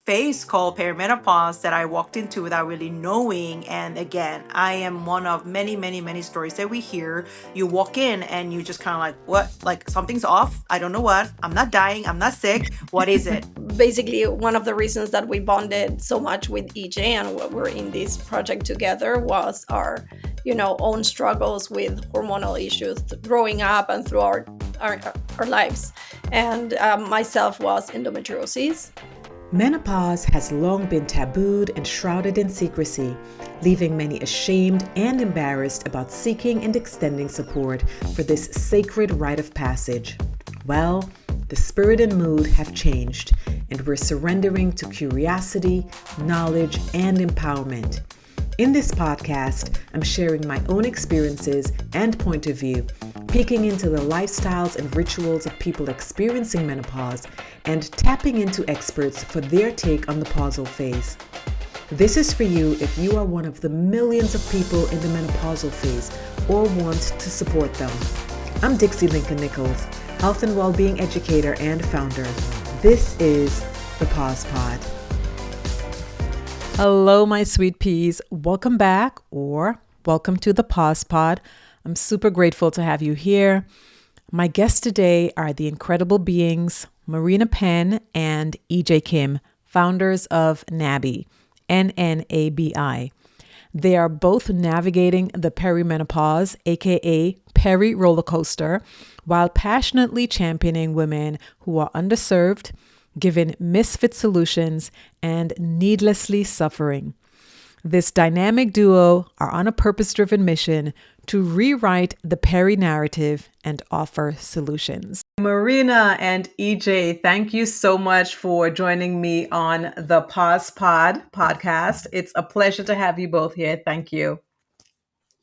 phase called perimenopause that I walked into without really knowing. And again, I am one of many, many, many stories that we hear. You walk in and you just kind of like, what? Like something's off. I don't know what. I'm not dying. I'm not sick. What is it? Basically, one of the reasons that we bonded so much with EJ and we're in this project together was our, own struggles with hormonal issues growing up and through our lives. And myself was endometriosis. Menopause has long been tabooed and shrouded in secrecy, leaving many ashamed and embarrassed about seeking and extending support for this sacred rite of passage. Well, the spirit and mood have changed, and we're surrendering to curiosity, knowledge, and empowerment. In this podcast, I'm sharing my own experiences and point of view, peeking into the lifestyles and rituals of people experiencing menopause, and tapping into experts for their take on the pausal phase. This is for you if you are one of the millions of people in the menopausal phase or want to support them. I'm Dixie Lincoln Nichols, health and well-being educator and founder. This is the Pause Pod. Hello, my sweet peas. Welcome back or welcome to the Pause Pod. I'm super grateful to have you here. My guests today are the incredible beings Marina Penn and EJ Kim, founders of NNABI, NNABI. They are both navigating the perimenopause, aka peri roller coaster, while passionately championing women who are underserved, given misfit solutions, and needlessly suffering. This dynamic duo are on a purpose-driven mission to rewrite the peri narrative and offer solutions. Marina and EJ, thank you so much for joining me on the Pause Pod podcast. It's a pleasure to have you both here. Thank you.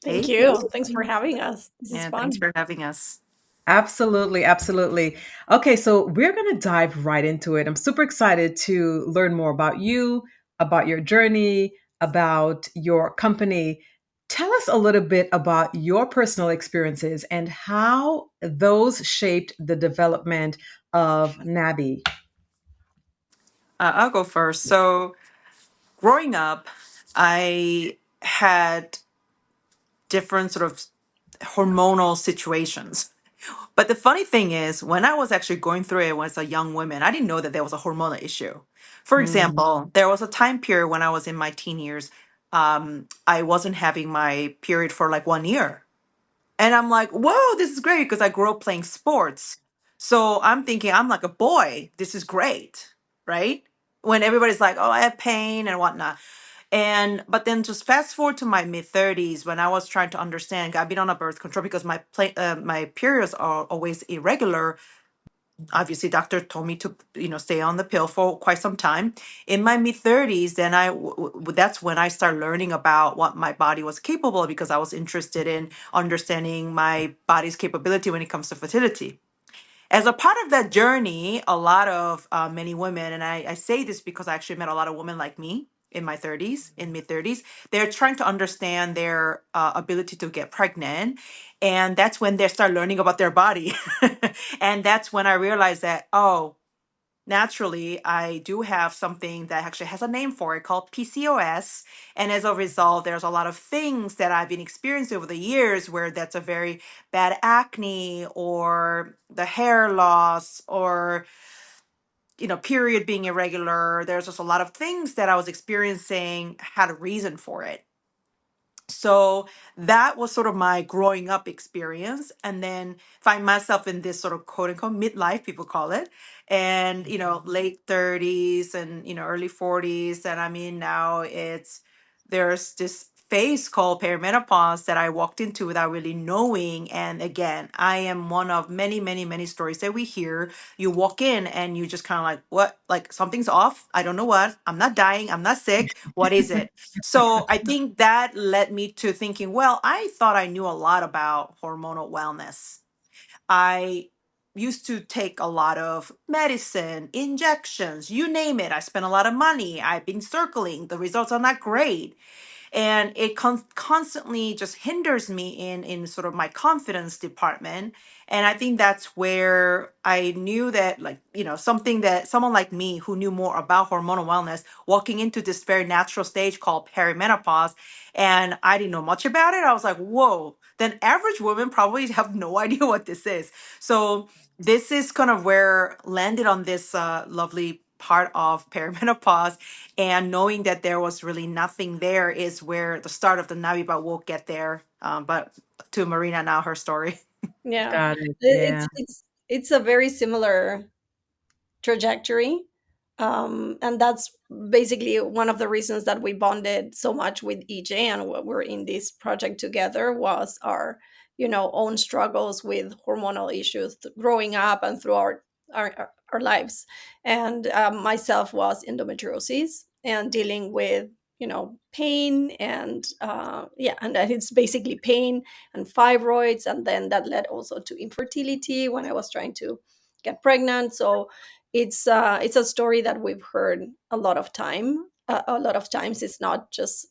Thank you. Thanks for having us. This is fun. Thanks for having us. Absolutely, absolutely. Okay, so we're going to dive right into it. I'm super excited to learn more about you, about your journey, about your company. Tell us a little bit about your personal experiences and how those shaped the development of NNABI. I'll go first. So, growing up, I had different sort of hormonal situations. But the funny thing is, when I was actually going through it as a young woman, I didn't know that there was a hormonal issue. For example, there was a time period when I was in my teen years, I wasn't having my period for like 1 year. And I'm like, whoa, this is great because I grew up playing sports. So I'm thinking, I'm like a boy. This is great, right? When everybody's like, oh, I have pain and whatnot. But then just fast forward to my mid 30s when I was trying to understand, I've been on a birth control because my periods are always irregular. Obviously, doctor told me to stay on the pill for quite some time. In my mid 30s, then that's when I started learning about what my body was capable of because I was interested in understanding my body's capability when it comes to fertility. As a part of that journey, a lot of many women, and I say this because I actually met a lot of women like me in my 30s, in mid 30s, they're trying to understand their ability to get pregnant. And that's when they start learning about their body. And that's when I realized that, oh, naturally, I do have something that actually has a name for it called PCOS. And as a result, there's a lot of things that I've been experiencing over the years where that's a very bad acne or the hair loss or, period being irregular. There's just a lot of things that I was experiencing had a reason for it. So that was sort of my growing up experience, and then find myself in this sort of quote unquote midlife, people call it, and late 30s and early 40s. And I mean, now there's this phase called perimenopause that I walked into without really knowing. And again, I am one of many, many, many stories that we hear. You walk in and you just kind of like, what? Like something's off. I don't know what. I'm not dying. I'm not sick. What is it? So I think that led me to thinking, well, I thought I knew a lot about hormonal wellness. I used to take a lot of medicine, injections, you name it. I spent a lot of money. I've been circling. The results are not great. and it constantly just hinders me in sort of my confidence department. And I think that's where I knew that, like, something that someone like me who knew more about hormonal wellness, walking into this very natural stage called perimenopause, and I didn't know much about it. I was like, whoa, then average women probably have no idea what this is. So this is kind of where landed on this lovely part of perimenopause, and knowing that there was really nothing there is where the start of the NNABI, but we'll get there. But to Marina now, her story. Yeah. Got it. Yeah. It's a very similar trajectory. And that's basically one of the reasons that we bonded so much with EJ and we're in this project together was our, own struggles with hormonal issues growing up and through our lives. And myself was endometriosis and dealing with, pain and yeah, and then it's basically pain and fibroids. And then that led also to infertility when I was trying to get pregnant. So it's a story that we've heard a lot of times. It's not just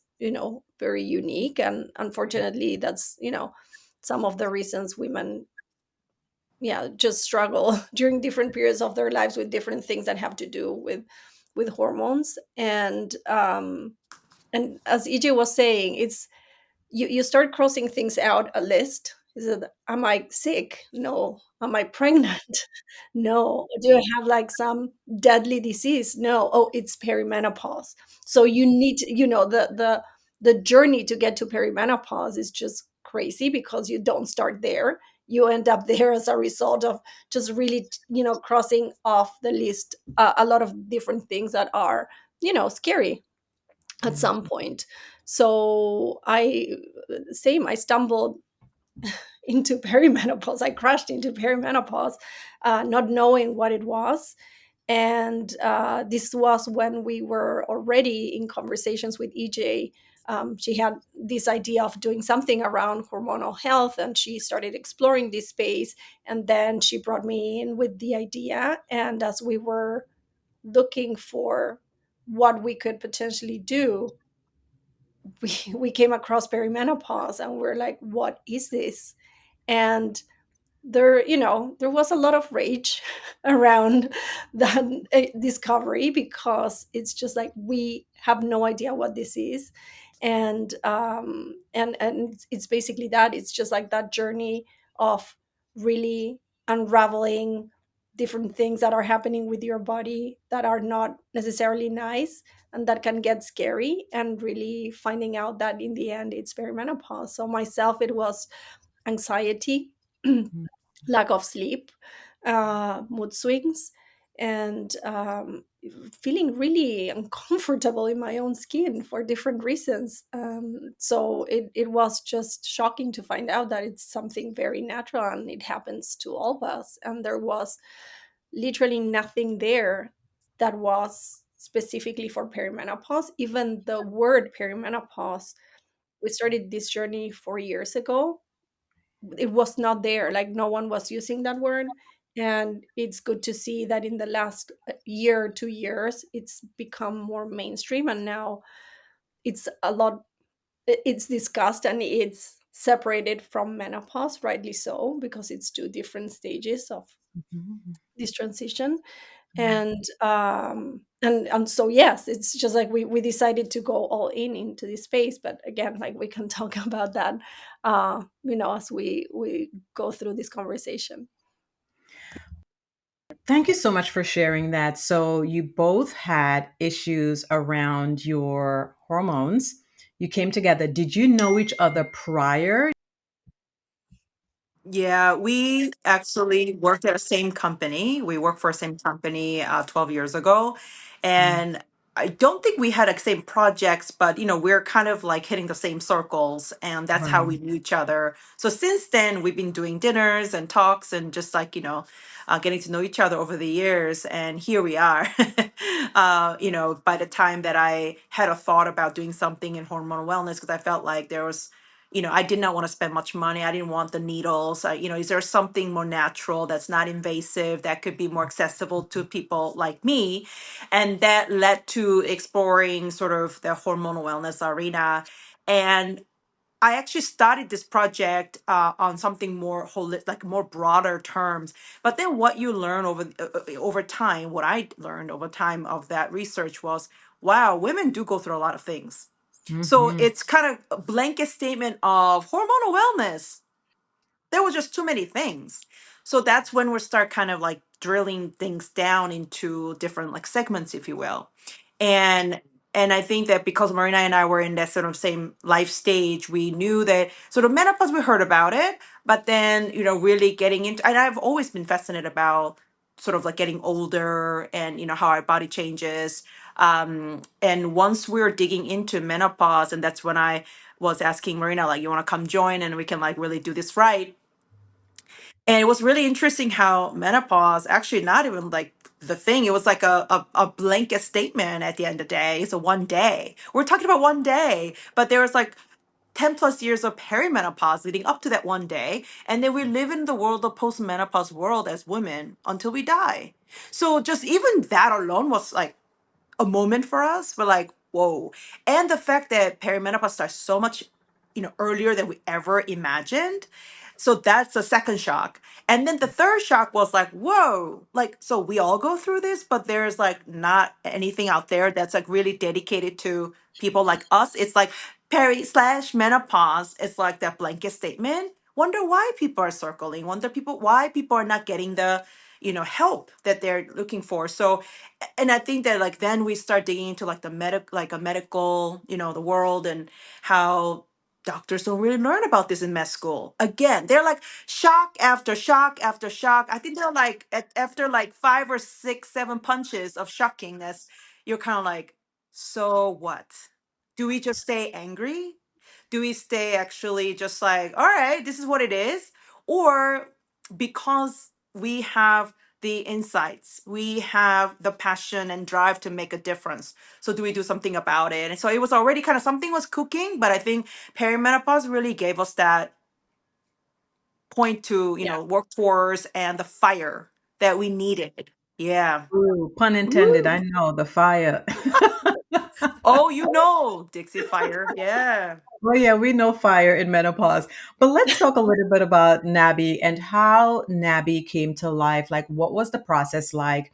very unique, and unfortunately that's some of the reasons women, yeah, just struggle during different periods of their lives with different things that have to do with hormones. And as EJ was saying, it's you start crossing things out a list. Is it, am I sick? No. Am I pregnant? No. Do I have like some deadly disease? No. Oh, it's perimenopause. So you need to, the journey to get to perimenopause is just crazy because you don't start there. You end up there as a result of just really, crossing off the list a lot of different things that are, scary at Mm. some point. So I stumbled into perimenopause. I crashed into perimenopause, not knowing what it was. And this was when we were already in conversations with EJ. She had this idea of doing something around hormonal health, and she started exploring this space. And then she brought me in with the idea. And as we were looking for what we could potentially do, we came across perimenopause and we're like, what is this? And there was a lot of rage around that discovery, because it's just like we have no idea what this is. And it's basically that it's just like that journey of really unraveling different things that are happening with your body that are not necessarily nice and that can get scary, and really finding out that in the end it's perimenopause. So myself, it was anxiety, lack of sleep, mood swings, and feeling really uncomfortable in my own skin for different reasons. So it was just shocking to find out that it's something very natural and it happens to all of us. And there was literally nothing there that was specifically for perimenopause. Even the word perimenopause, we started this journey 4 years ago, it was not there, like no one was using that word. And it's good to see that in the last year 2 years it's become more mainstream, and now it's a lot, it's discussed and it's separated from menopause, rightly so, because it's two different stages of Mhm. this transition. Mhm. And so yes, it's just like we decided to go all into this space. But again, like we can talk about that as we go through this conversation. Thank you so much for sharing that. So, you both had issues around your hormones. You came together. Did you know each other prior? Yeah, we actually worked at the same company. We worked for the same company 12 years ago. Mm. And I don't think we had the same projects, but we're kind of like hitting the same circles, and that's how Right. we knew each other. So since then, we've been doing dinners and talks and just like, getting to know each other over the years. And here we are. By the time that I had a thought about doing something in hormonal wellness, because I felt like there was, I did not want to spend much money. I didn't want the needles. Is there something more natural that's not invasive that could be more accessible to people like me? And that led to exploring sort of the hormonal wellness arena. And I actually started this project on something more holistic, like more broader terms. But then what you learn over time, what I learned over time of that research was, wow, women do go through a lot of things. So Mm-hmm. it's kind of a blanket statement of hormonal wellness. There was just too many things. So that's when we start kind of like drilling things down into different like segments, if you will. And I think that because Marina and I were in that sort of same life stage, we knew that sort of menopause, we heard about it, but then, really getting into, and I've always been fascinated about sort of like getting older and, how our body changes. And once we were digging into menopause, and that's when I was asking Marina, like, you want to come join and we can like really do this right. And it was really interesting how menopause actually not even like the thing. It was like a blanket statement at the end of the day. It's a one day. We're talking about one day, but there was like 10 plus years of perimenopause leading up to that one day. And then we live in the world of postmenopause world as women until we die. So just even that alone was like a moment for us. We're like, whoa. And the fact that perimenopause starts so much, earlier than we ever imagined. So that's the second shock. And then the third shock was like, whoa, like, so we all go through this, but there's like not anything out there that's like really dedicated to people like us. It's like peri/menopause. It's like that blanket statement. Wonder why people are circling. Wonder people why people are not getting the, help that they're looking for. So and I think that like then we start digging into like the medical, the world and how doctors don't really learn about this in med school. Again, they're like shock after shock after shock. I think they're like after like five or six, seven punches of shockingness, you're kind of like, so what? Do we just stay angry? Do we stay actually just like, all right, this is what it is? Or because we have the insights, we have the passion and drive to make a difference. So do we do something about it? And so it was already kind of something was cooking, but I think perimenopause really gave us that point to, Yeah. workforce and the fire that we needed. Yeah. Ooh, pun intended. Woo. I know the fire. Oh, Dixie Fire. Yeah. Oh, yeah, we know fire in menopause. But let's talk a little bit about NABI and how NABI came to life. Like, what was the process like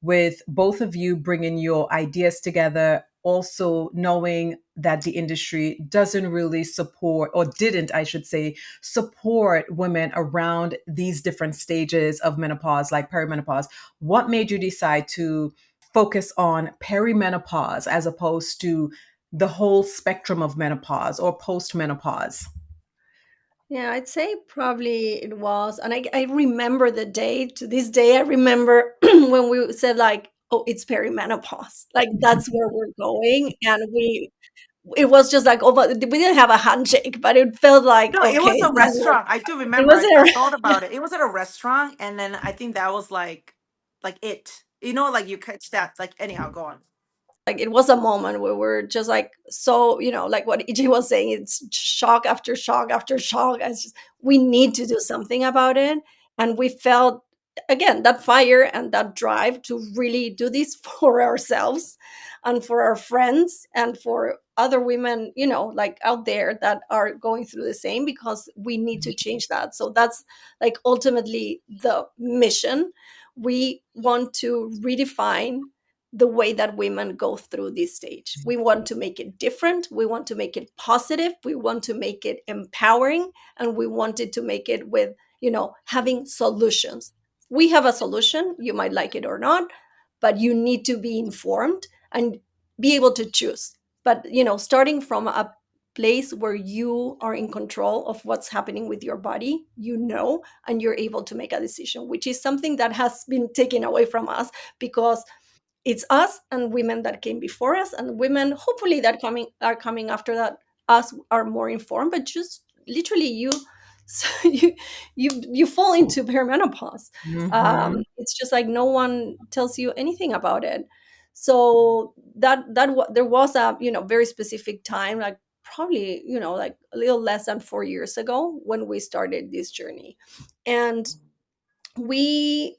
with both of you bringing your ideas together, also knowing that the industry doesn't really support, or didn't, I should say, support women around these different stages of menopause, like perimenopause? What made you decide to focus on perimenopause as opposed to the whole spectrum of menopause or postmenopause? Yeah, I'd say probably it was. And I remember the day to this day. I remember when we said, like, oh, it's perimenopause. Like, that's where we're going. And it was just like, oh, but we didn't have a handshake, but it felt like, No, it was okay, a then like, restaurant. I do it remember. was I a, thought yeah. about it. It was at a restaurant, and then I think that was like it. Like you catch that. Like anyhow, go on. Like, it was a moment where we're just like, so, like what EJ was saying, it's shock after shock after shock. It's just, we need to do something about it. And we felt, again, that fire and that drive to really do this for ourselves and for our friends and for other women, like out there that are going through the same, because we need to change that. So that's like ultimately the mission. We want to redefine the way that women go through this stage. We want to make it different. We want to make it positive. We want to make it empowering. And we wanted to make it with, having solutions. We have a solution. You might like it or not, but you need to be informed and be able to choose. But, starting from a place where you are in control of what's happening with your body, and you're able to make a decision, which is something that has been taken away from us, because it's us and women that came before us, and women hopefully that are coming after that, us, are more informed. But just literally, you so you fall into perimenopause. Mm-hmm. It's just like no one tells you anything about it. So there was a, very specific time, like probably, like a little less than 4 years ago, when we started this journey. And we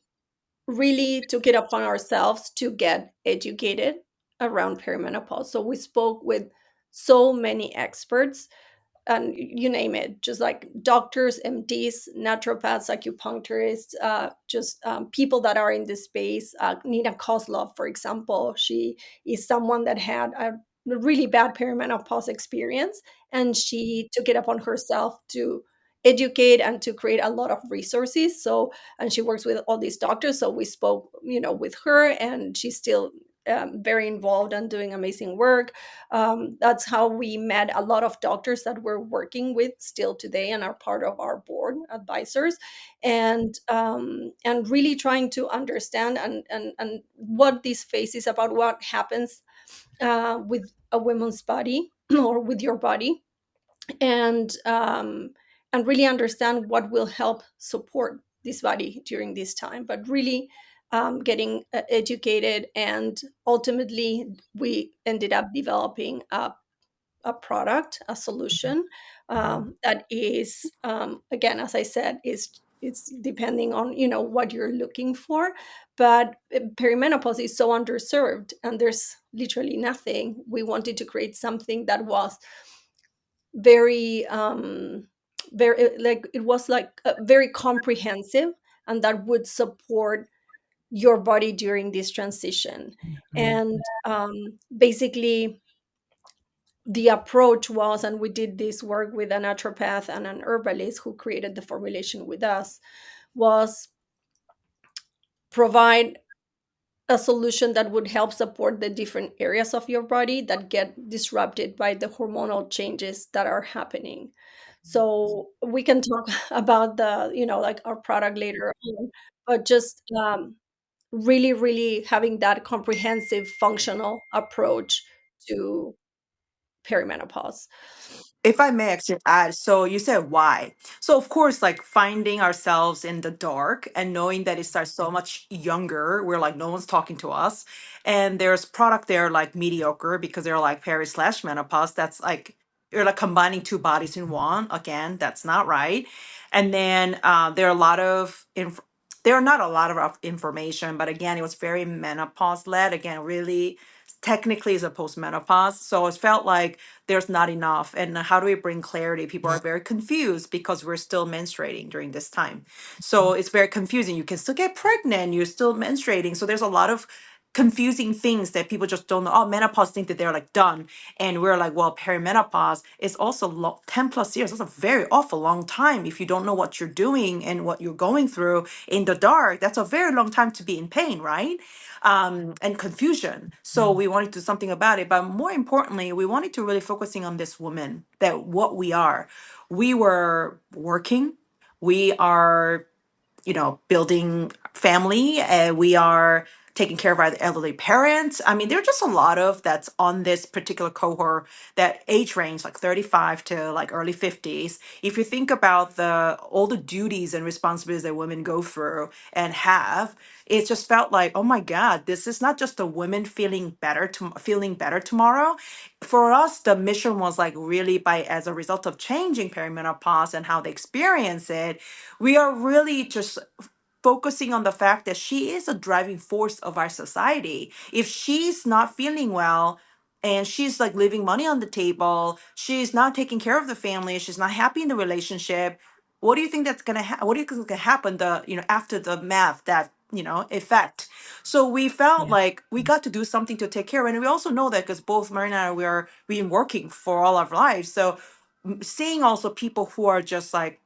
really took it upon ourselves to get educated around perimenopause. So we spoke with so many experts, and you name it, just like doctors, MDs, naturopaths, acupuncturists, just people that are in this space. Nina Kozlov, for example, she is someone that had a really bad perimenopause experience, and she took it upon herself to educate and to create a lot of resources. So, and she works with all these doctors. So we spoke, with her, and she's still very involved and doing amazing work. That's how we met a lot of doctors that we're working with still today and are part of our board advisors, and really trying to understand and what this phase is about, what happens with a woman's body or with your body, and really understand what will help support this body during this time, but really getting educated. And ultimately we ended up developing a product, a solution that is, again, as I said, is it's depending on what you're looking for. But perimenopause is so underserved, and there's literally nothing. We wanted to create something that was very very, like, it was like very comprehensive, and that would support your body during this transition. And basically the approach was, and we did this work with a naturopath and an herbalist who created the formulation with us, was provide a solution that would help support the different areas of your body that get disrupted by the hormonal changes that are happening. So we can talk about the, like, our product later on, but just really, really having that comprehensive functional approach to perimenopause. If I may actually add, so you said why. So of course, like finding ourselves in the dark and knowing that it starts so much younger, we're like no one's talking to us. And there's product there like mediocre because they're like peri/menopause. That's like you're like combining two bodies in one. Again, that's not right. And then there are a lot of there are not a lot of information, but again, it was very menopause led. Again, really technically is a postmenopause. So it felt like there's not enough. And how do we bring clarity? People are very confused because we're still menstruating during this time. So it's very confusing. You can still get pregnant, you're still menstruating. So there's a lot of confusing things that people just don't know. Oh, menopause think that they're like done. And we're like, well, perimenopause is also 10 plus years. That's a very awful long time. If you don't know what you're doing and what you're going through in the dark, that's a very long time to be in pain, right? And confusion. So we wanted to do something about it. But more importantly, we wanted to really focusing on this woman, that what we are. We were working. We are building family. We are taking care of our elderly parents. I mean, there are just a lot of that's on this particular cohort, that age range, like 35 to like early 50s. If you think about all the duties and responsibilities that women go through and have, it just felt like, oh my God, this is not just a woman feeling better tomorrow. For us, the mission was like really by as a result of changing perimenopause and how they experience it, we are really just focusing on the fact that she is a driving force of our society. If she's not feeling well and she's like leaving money on the table, she's not taking care of the family, she's not happy in the relationship, what do you think that's gonna what do you think is gonna happen after the math, that effect? So we felt like we got to do something to take care of, and we also know that because both Marina and I, we've been working for all our lives. So seeing also people who are just like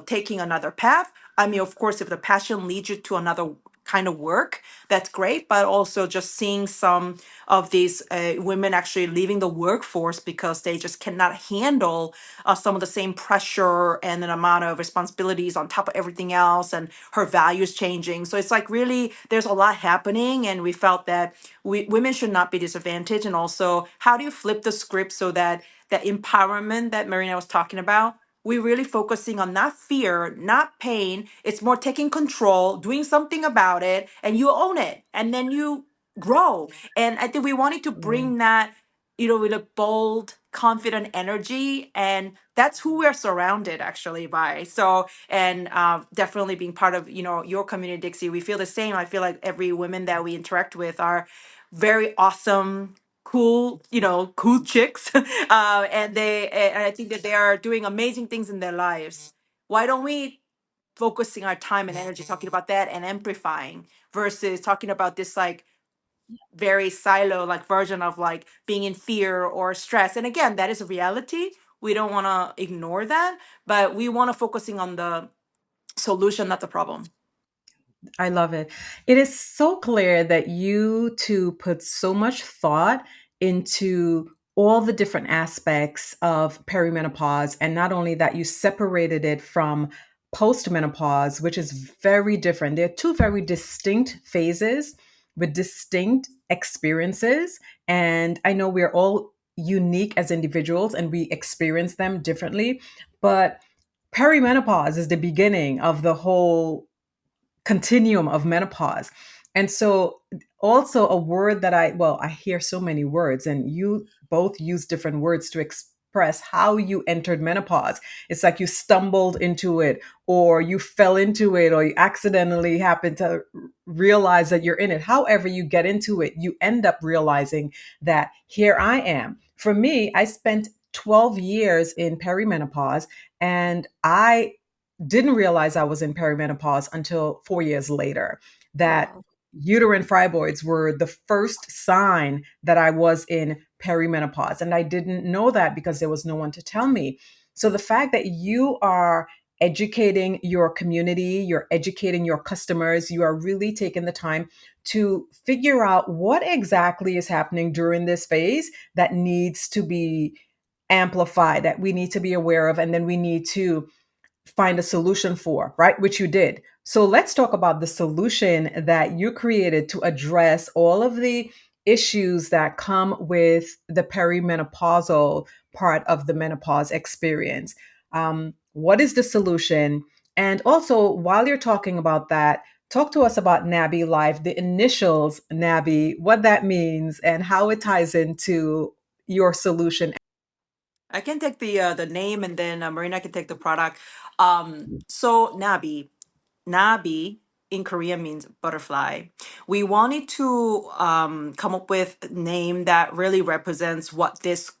taking another path. I mean, of course, if the passion leads you to another kind of work, that's great. But also just seeing some of these women actually leaving the workforce because they just cannot handle some of the same pressure and an amount of responsibilities on top of everything else, and her values changing. So it's like really there's a lot happening, and we felt that women should not be disadvantaged. And also, how do you flip the script so that that empowerment that Marina was talking about, we're really focusing on not fear, not pain. It's more taking control, doing something about it, and you own it, and then you grow. And I think we wanted to bring that, with a bold, confident energy, and that's who we're surrounded actually by. So, and definitely being part of your community, Dixie, we feel the same. I feel like every woman that we interact with are very awesome, cool, cool chicks, and I think that they are doing amazing things in their lives. Why don't we focusing our time and energy talking about that and amplifying versus talking about this like very silo like version of like being in fear or stress. And again, that is a reality. We don't want to ignore that, but we want to focusing on the solution, not the problem. I love it. It is so clear that you two put so much thought into all the different aspects of perimenopause. And not only that, you separated it from postmenopause, which is very different. They're two very distinct phases with distinct experiences. And I know we're all unique as individuals and we experience them differently. But perimenopause is the beginning of the whole continuum of menopause. And so also a word that I hear so many words and you both use different words to express how you entered menopause. It's like you stumbled into it or you fell into it or you accidentally happened to realize that you're in it. However you get into it, you end up realizing that here I am. For me, I spent 12 years in perimenopause and I didn't realize I was in perimenopause until 4 years later. That Wow. uterine fibroids were the first sign that I was in perimenopause. And I didn't know that because there was no one to tell me. So the fact that you are educating your community, you're educating your customers, you are really taking the time to figure out what exactly is happening during this phase that needs to be amplified, that we need to be aware of, and then we need to find a solution for, right? Which you did. So let's talk about the solution that you created to address all of the issues that come with the perimenopausal part of the menopause experience. What is the solution? And also, while you're talking about that, talk to us about NABI Life, the initials NABI, what that means, and how it ties into your solution. I can take the name, and then Marina can take the product. So Nabi in Korean means butterfly. We wanted to come up with a name that really represents what this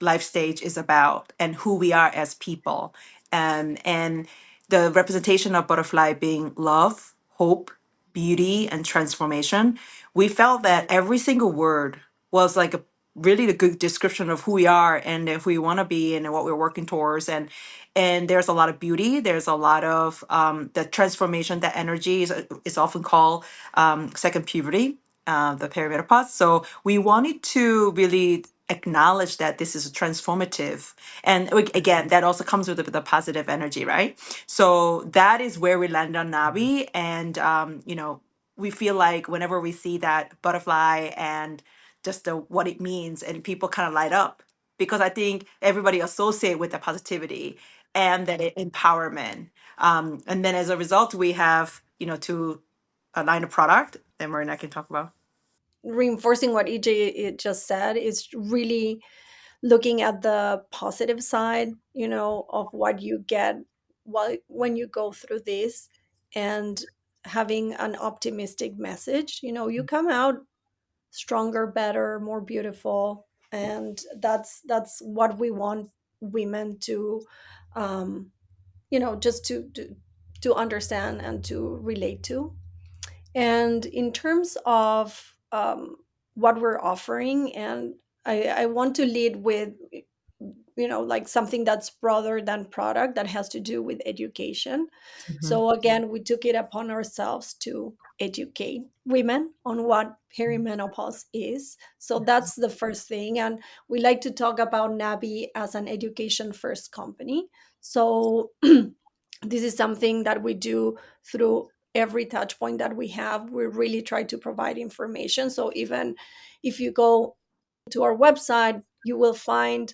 life stage is about and who we are as people. And the representation of butterfly being love, hope, beauty, and transformation. We felt that every single word was like a really the good description of who we are and who we want to be and what we're working towards. And there's a lot of beauty. There's a lot of the transformation. That energy is often called second puberty, the perimenopause. So we wanted to really acknowledge that this is transformative, and again, that also comes with the positive energy, right? So that is where we land on Nabi, and we feel like whenever we see that butterfly and just what it means, and people kind of light up because I think everybody associate with the positivity and that empowerment. And then as a result, we have to align a product that Marina can talk about. Reinforcing what EJ just said is really looking at the positive side, of what you get when you go through this, and having an optimistic message. You come out stronger, better, more beautiful, and that's what we want women to, um, just to understand and to relate to. And in terms of what we're offering, and I want to lead with, like something that's broader than product, that has to do with education. Mhm. So again, we took it upon ourselves to educate women on what perimenopause is. So that's the first thing. And we like to talk about NABI as an education first company. So this is something that we do through every touch point that we have. We really try to provide information. So even if you go to our website, you will find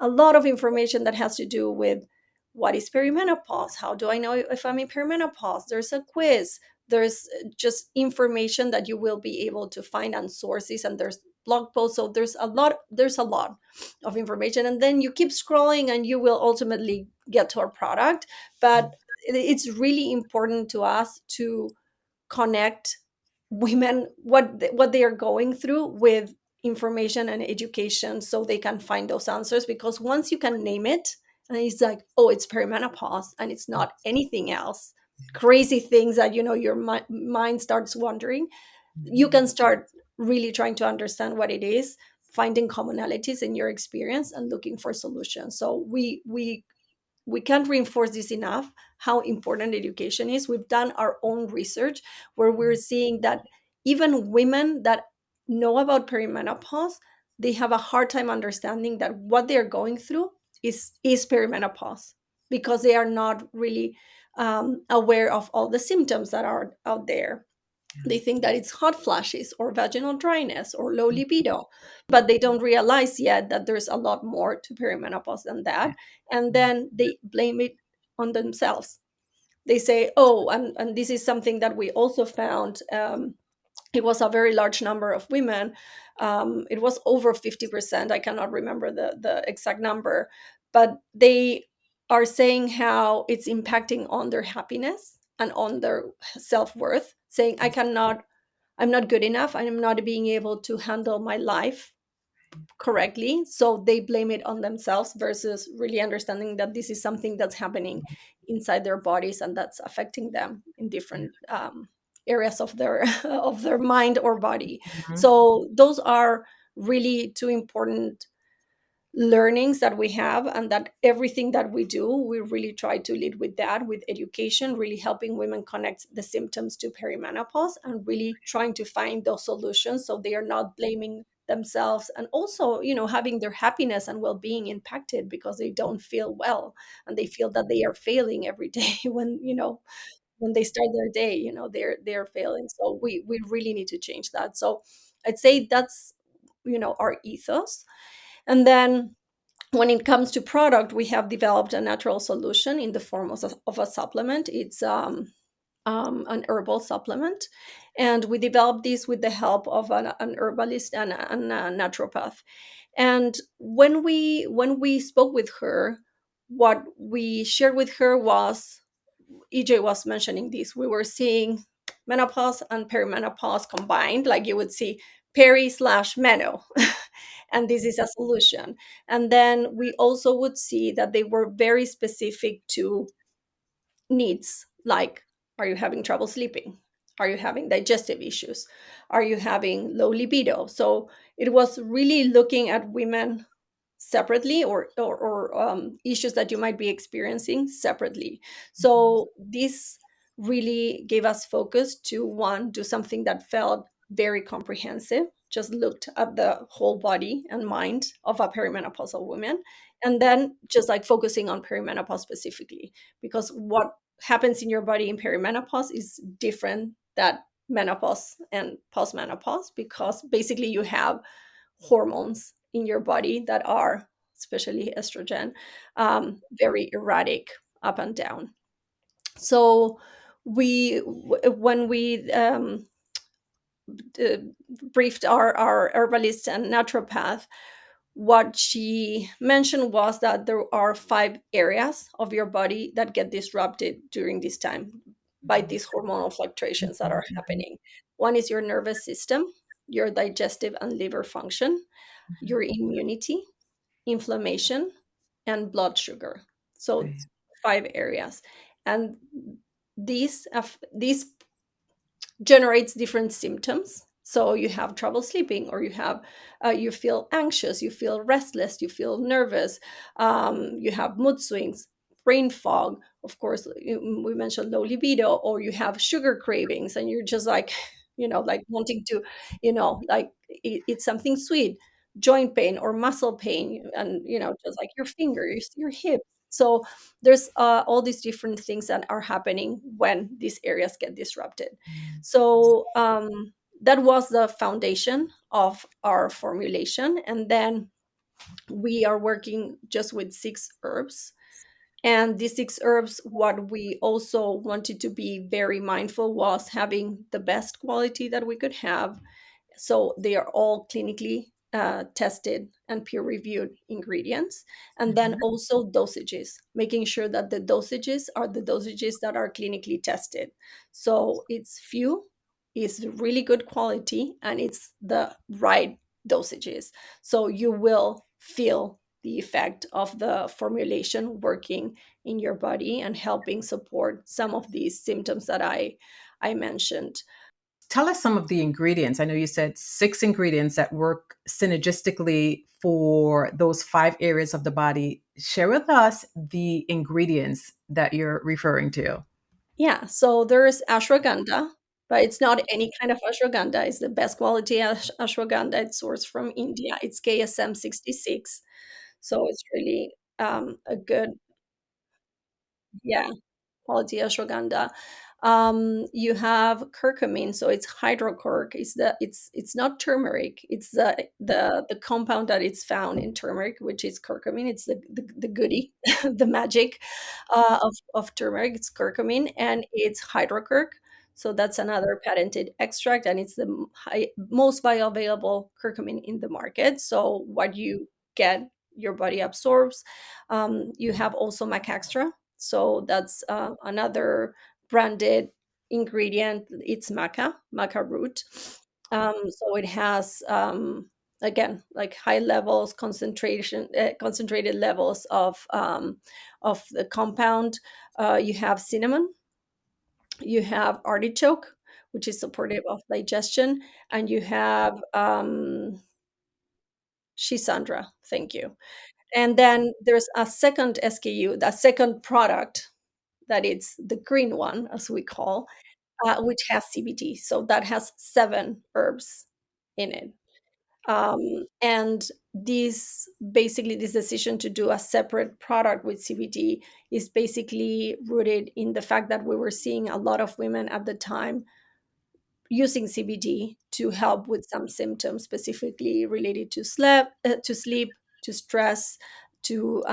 a lot of information that has to do with what is perimenopause, how do I know if I'm in perimenopause. There's a quiz, there's just information that you will be able to find on sources, and there's blog posts. So there's a lot of information, and then you keep scrolling and you will ultimately get to our product. But it's really important to us to connect women, what they are going through, with information and education so they can find those answers, because once you can name it and it's like, oh, it's perimenopause and it's not anything else, crazy things that your mind starts wondering, you can start really trying to understand what it is, finding commonalities in your experience and looking for solutions. So we can't reinforce this enough, how important education is. We've done our own research where we're seeing that even women that know about perimenopause, they have a hard time understanding that what they're going through is perimenopause, because they are not really aware of all the symptoms that are out there. They think that it's hot flashes or vaginal dryness or low libido, but they don't realize yet that there's a lot more to perimenopause than that. And then they blame it on themselves. They say, oh, and this is something that we also found. It was a very large number of women. It was over 50%. I cannot remember the exact number, but they are saying how it's impacting on their happiness and on their self-worth, saying, I'm not good enough. I'm not being able to handle my life correctly. So they blame it on themselves versus really understanding that this is something that's happening inside their bodies and that's affecting them in different areas of their of their mind or body. So those are really two important learnings that we have, and that everything that we do, we really try to lead with that, with education, really helping women connect the symptoms to perimenopause and really trying to find those solutions so they are not blaming themselves, and also having their happiness and well-being impacted because they don't feel well and they feel that they are failing every day when they start their day, they're failing. So we really need to change that. So I'd say that's our ethos. And then when it comes to product, we have developed a natural solution in the form of a supplement. It's an herbal supplement, and we developed this with the help of an herbalist and a naturopath. And when we spoke with her, what we shared with her was, EJ was mentioning this, we were seeing menopause and perimenopause combined, like you would see peri slash meno, and this is a solution. And then we also would see that they were very specific to needs, like, are you having trouble sleeping? Are you having digestive issues? Are you having low libido? So it was really looking at women separately, or issues that you might be experiencing separately. So this really gave us focus to, one, do something that felt very comprehensive, just looked at the whole body and mind of a perimenopausal woman, and then just like focusing on perimenopause specifically, because what happens in your body in perimenopause is different that menopause and postmenopause, because basically you have hormones in your body that are, especially estrogen, very erratic up and down. So when we d- briefed our herbalist and naturopath, what she mentioned was that there are 5 areas of your body that get disrupted during this time by these hormonal fluctuations that are happening. One is your nervous system, your digestive and liver function, your immunity, inflammation, and blood sugar. So 5 areas. And these generates different symptoms. So you have trouble sleeping, or you feel anxious, you feel restless, you feel nervous, you have mood swings, brain fog. Of course, we mentioned low libido, or you have sugar cravings, and you're just like, like wanting to, like eat something sweet. Joint pain or muscle pain, and just like your fingers, your hip. So there's all these different things that are happening when these areas get disrupted. So that was the foundation of our formulation. And then we are working just with 6 herbs. And these 6 herbs, what we also wanted to be very mindful was having the best quality that we could have. So they are all clinically tested and peer reviewed ingredients. And then also dosages, making sure that the dosages are the dosages that are clinically tested. So it's few, it's really good quality, and it's the right dosages. So you will feel the effect of the formulation working in your body and helping support some of these symptoms that I mentioned. Tell us some of the ingredients. I know you said 6 ingredients that work synergistically for those 5 areas of the body. Share with us the ingredients that you're referring to. Yeah, so there's ashwagandha, but it's not any kind of ashwagandha. It's the best quality ashwagandha. It's sourced from India. It's KSM 66. So it's really a good, yeah, quality ashwagandha. You have curcumin, so it's hydrocurc. It's not turmeric. It's the compound that it's found in turmeric, which is curcumin. It's the goody, the magic of turmeric. It's curcumin and it's hydrocurc. So that's another patented extract, and it's the most bioavailable curcumin in the market. So what you get, your body absorbs. You have also Macextra, so that's another branded ingredient. It's maca root. So it has again like high levels concentrated levels of the compound. You have cinnamon, you have artichoke, which is supportive of digestion, and you have Shisandra. Thank you. And then there's a second SKU, the second product, that is the green one, as we call, which has CBD. So that has 7 herbs in it. And this decision to do a separate product with CBD is basically rooted in the fact that we were seeing a lot of women at the time using CBD to help with some symptoms specifically related to sleep, to stress, to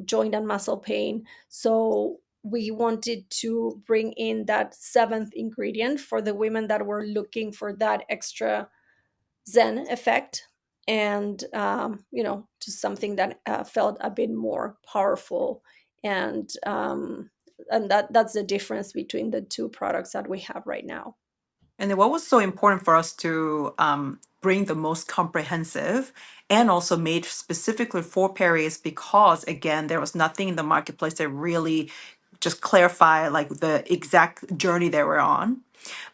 joint and muscle pain. So we wanted to bring in that seventh ingredient for the women that were looking for that extra Zen effect, and just something that felt a bit more powerful, and that's the difference between the two products that we have right now. And then what was so important for us to bring the most comprehensive and also made specifically for Perry is because, again, there was nothing in the marketplace that really just clarify like the exact journey that we're on.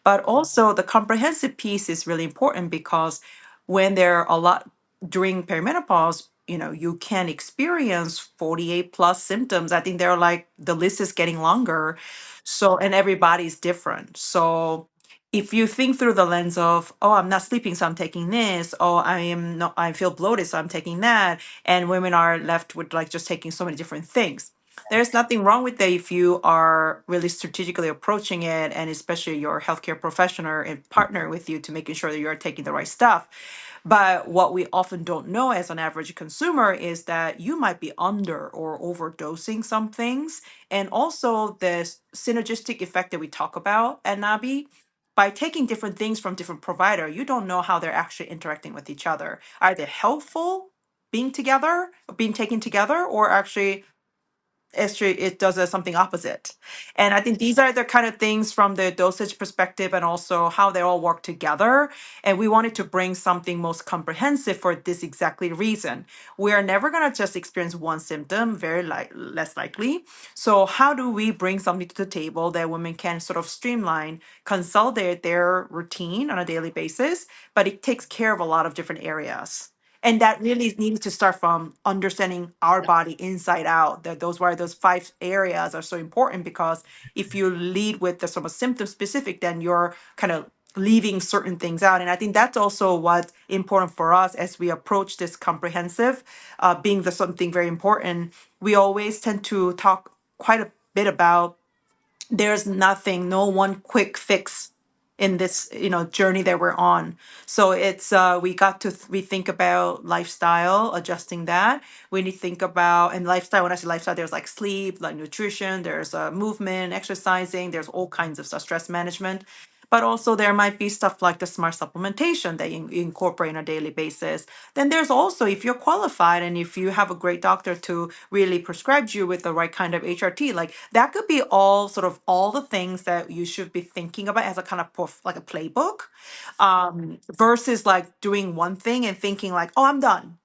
But also the comprehensive piece is really important because when there are a lot during perimenopause, you can experience 48 plus symptoms. I think they're like the list is getting longer. So, and everybody's different. So, if you think through the lens of, oh, I'm not sleeping, so I'm taking this, oh, I am not, I feel bloated, so I'm taking that, and women are left with like just taking so many different things. There's nothing wrong with that if you are really strategically approaching it, and especially your healthcare professional and partner with you to making sure that you are taking the right stuff. But what we often don't know as an average consumer is that you might be under or overdosing some things. And also this synergistic effect that we talk about at NABI, by taking different things from different provider, you don't know how they're actually interacting with each other. Are they helpful being together, being taken together, or actually it does something opposite? And I think these are the kind of things from the dosage perspective and also how they all work together. And we wanted to bring something most comprehensive for this exactly reason. We are never going to just experience one symptom, less likely. So how do we bring something to the table that women can sort of streamline, consolidate their routine on a daily basis, but it takes care of a lot of different areas. And that really needs to start from understanding our body inside out. That those why those 5 areas are so important, because if you lead with the sort of symptom specific, then you're kind of leaving certain things out. And I think that's also what's important for us as we approach this comprehensive, being the something very important. We always tend to talk quite a bit about there's nothing, no one quick fix in this journey that we're on. So it's we got to we think about lifestyle, adjusting that. We need to think about, and lifestyle, when I say lifestyle, there's like sleep, like nutrition, there's movement, exercising, there's all kinds of stuff, stress management. But also there might be stuff like the smart supplementation that you incorporate on a daily basis. Then there's also, if you're qualified and if you have a great doctor to really prescribe you with the right kind of HRT, like that could be all sort of all the things that you should be thinking about as a kind of like a playbook, versus like doing one thing and thinking like, oh, I'm done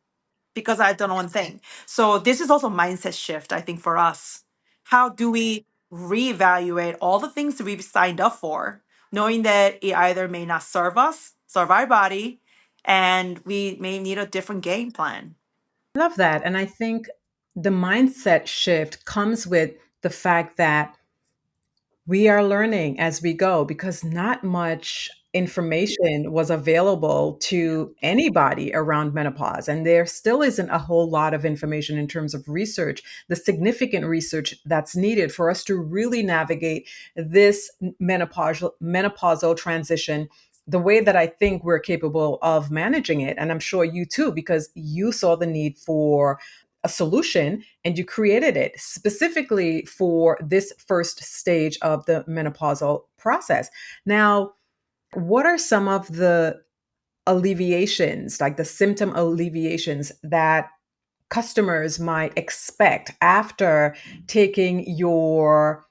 because I've done one thing. So this is also mindset shift, I think, for us. How do we reevaluate all the things that we've signed up for, knowing that it either may not serve us, serve our body, and we may need a different game plan? Love that. And I think the mindset shift comes with the fact that we are learning as we go because not much information was available to anybody around menopause. And there still isn't a whole lot of information in terms of research, the significant research that's needed for us to really navigate this menopausal transition the way that I think we're capable of managing it. And I'm sure you too, because you saw the need for a solution and you created it specifically for this first stage of the menopausal process. Now, what are some of the alleviations, like the symptom alleviations that customers might expect after taking your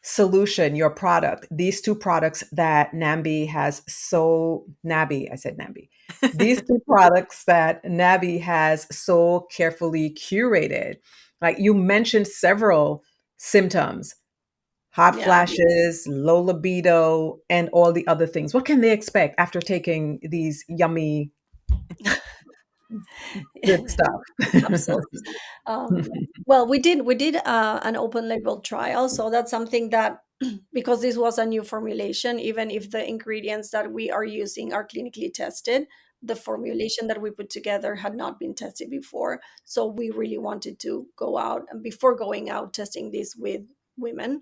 solution, your product, these two products that NAMBI has so NABI, I said NAMBI. These two products that NABI has so carefully curated. Like you mentioned several symptoms, hot Yeah. flashes, low libido, and all the other things. What can they expect after taking these yummy good stuff? Absolutely. Well, we did an open label trial, so that's something that because this was a new formulation, even if the ingredients that we are using are clinically tested, the formulation that we put together had not been tested before. So we really wanted to go out and before going out testing this with women.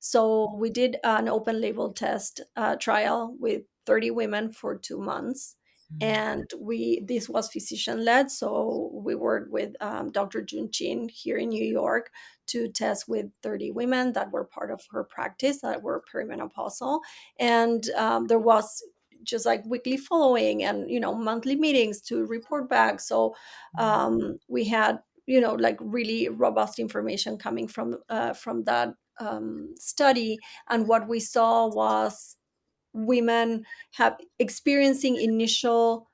So we did an open label test trial with 30 women for 2 months, and we this was physician led, so we worked with Dr. Jun Chin here in New York to test with 30 women that were part of her practice that were perimenopausal, and there was just like weekly following and monthly meetings to report back. So we had like really robust information coming from that study, and what we saw was women have experiencing initial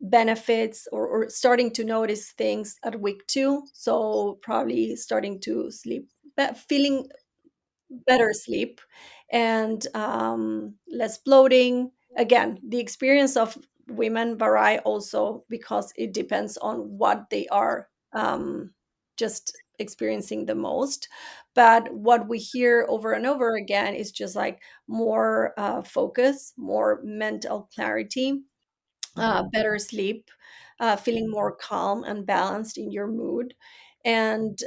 benefits or starting to notice things at week 2, so probably starting to sleep feeling better sleep, and less bloating. Again, the experience of women vary also because it depends on what they are just experiencing the most. But what we hear over and over again is just like more focus, more mental clarity, better sleep, feeling more calm and balanced in your mood, and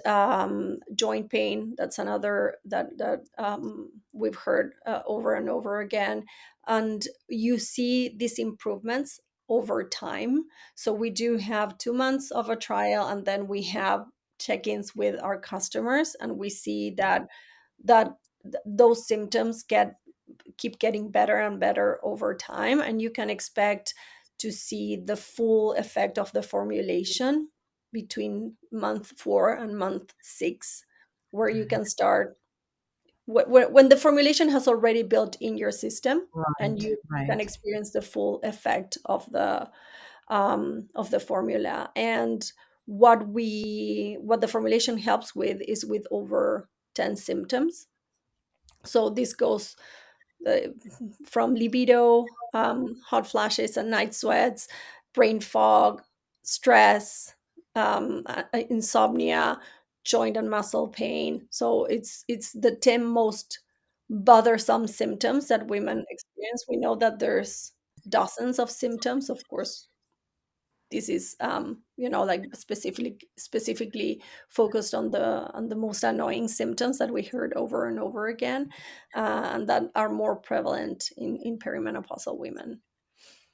joint pain. That's another that we've heard over and over again. And you see these improvements over time. So we do have 2 months of a trial, and then we have check-ins with our customers, and we see that those symptoms keep getting better and better over time, and you can expect to see the full effect of the formulation between month 4 and month 6, where you can start when the formulation has already built in your system, and Right, you can right. experience the full effect of the formula. And what the formulation helps with is with over 10 symptoms. So this goes uh, from libido, hot flashes and night sweats, brain fog, stress, insomnia, joint and muscle pain. So it's the 10 most bothersome symptoms that women experience. We know that there's dozens of symptoms, of course. This is like specifically focused on the most annoying symptoms that we heard over and over again, and that are more prevalent in perimenopausal women.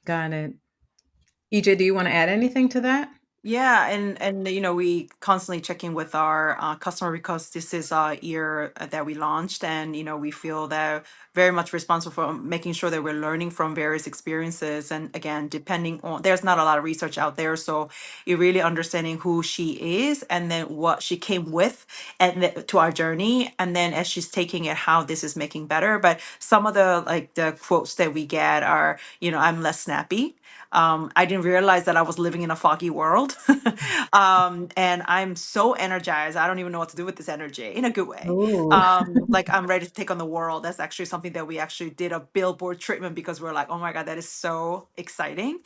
Got it. EJ, do you want to add anything to that? Yeah, and we constantly check in with our customer because this is a year that we launched, and we feel that very much responsible for making sure that we're learning from various experiences. And again, depending on, there's not a lot of research out there, so you're really understanding who she is and then what she came with and to our journey, and then as she's taking it, how this is making better. But some of the like the quotes that we get are, I'm less snappy. I didn't realize that I was living in a foggy world. And I'm so energized. I don't even know what to do with this energy in a good way. Ooh. Like I'm ready to take on the world. That's actually something that we actually did a billboard treatment because we're like, oh my God, that is so exciting.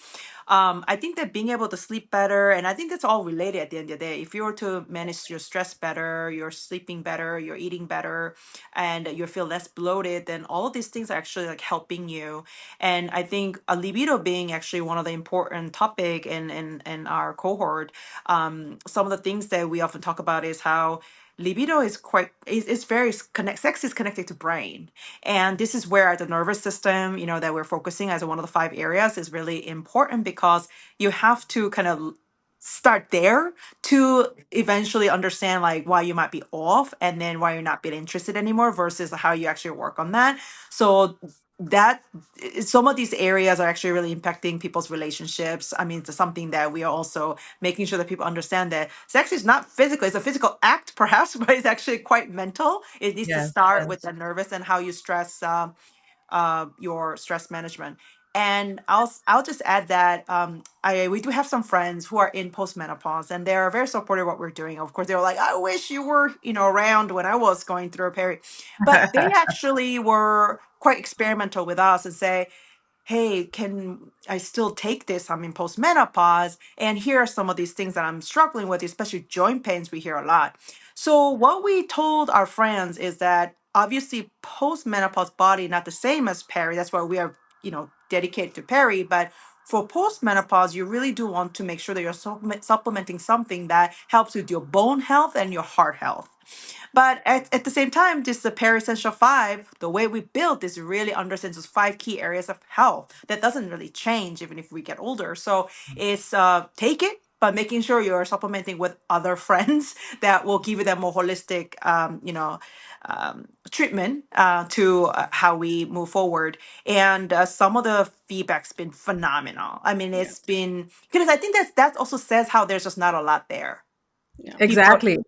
I think that being able to sleep better, and I think that's all related at the end of the day. If you were to manage your stress better, you're sleeping better, you're eating better, and you feel less bloated, then all of these things are actually like helping you. And I think a libido being actually one of the important topic in our cohort. Some of the things that we often talk about is how libido is quite is very sex is connected to brain, and this is where the nervous system, that we're focusing as one of the five areas, is really important because you have to kind of start there to eventually understand like why you might be off and then why you're not being interested anymore versus how you actually work on that. So that some of these areas are actually really impacting people's relationships. I mean, it's something that we are also making sure that people understand that sex is not physical. It's a physical act, perhaps, but it's actually quite mental. It needs to Yes, start with yes. the nervous and how you stress your stress management. And I'll just add that I we do have some friends who are in postmenopause, and they're very supportive of what we're doing. Of course, they were like, "I wish you were, around when I was going through a period," but they actually were quite experimental with us and say, hey, can I still take this? I'm in postmenopause, and here are some of these things that I'm struggling with, especially joint pains. We hear a lot. So what we told our friends is that obviously postmenopause body not the same as peri. That's why we are, dedicated to peri. But for postmenopause, you really do want to make sure that you're supplementing something that helps with your bone health and your heart health. But at the same time, this the Pair Essential Five, the way we built this really understands those five key areas of health. That doesn't really change even if we get older. So it's take it, but making sure you're supplementing with other friends that will give you that more holistic, treatment to how we move forward. And some of the feedback's been phenomenal. I mean, Yeah, it's been because I think that also says how there's just not a lot there. yeah, People, Exactly.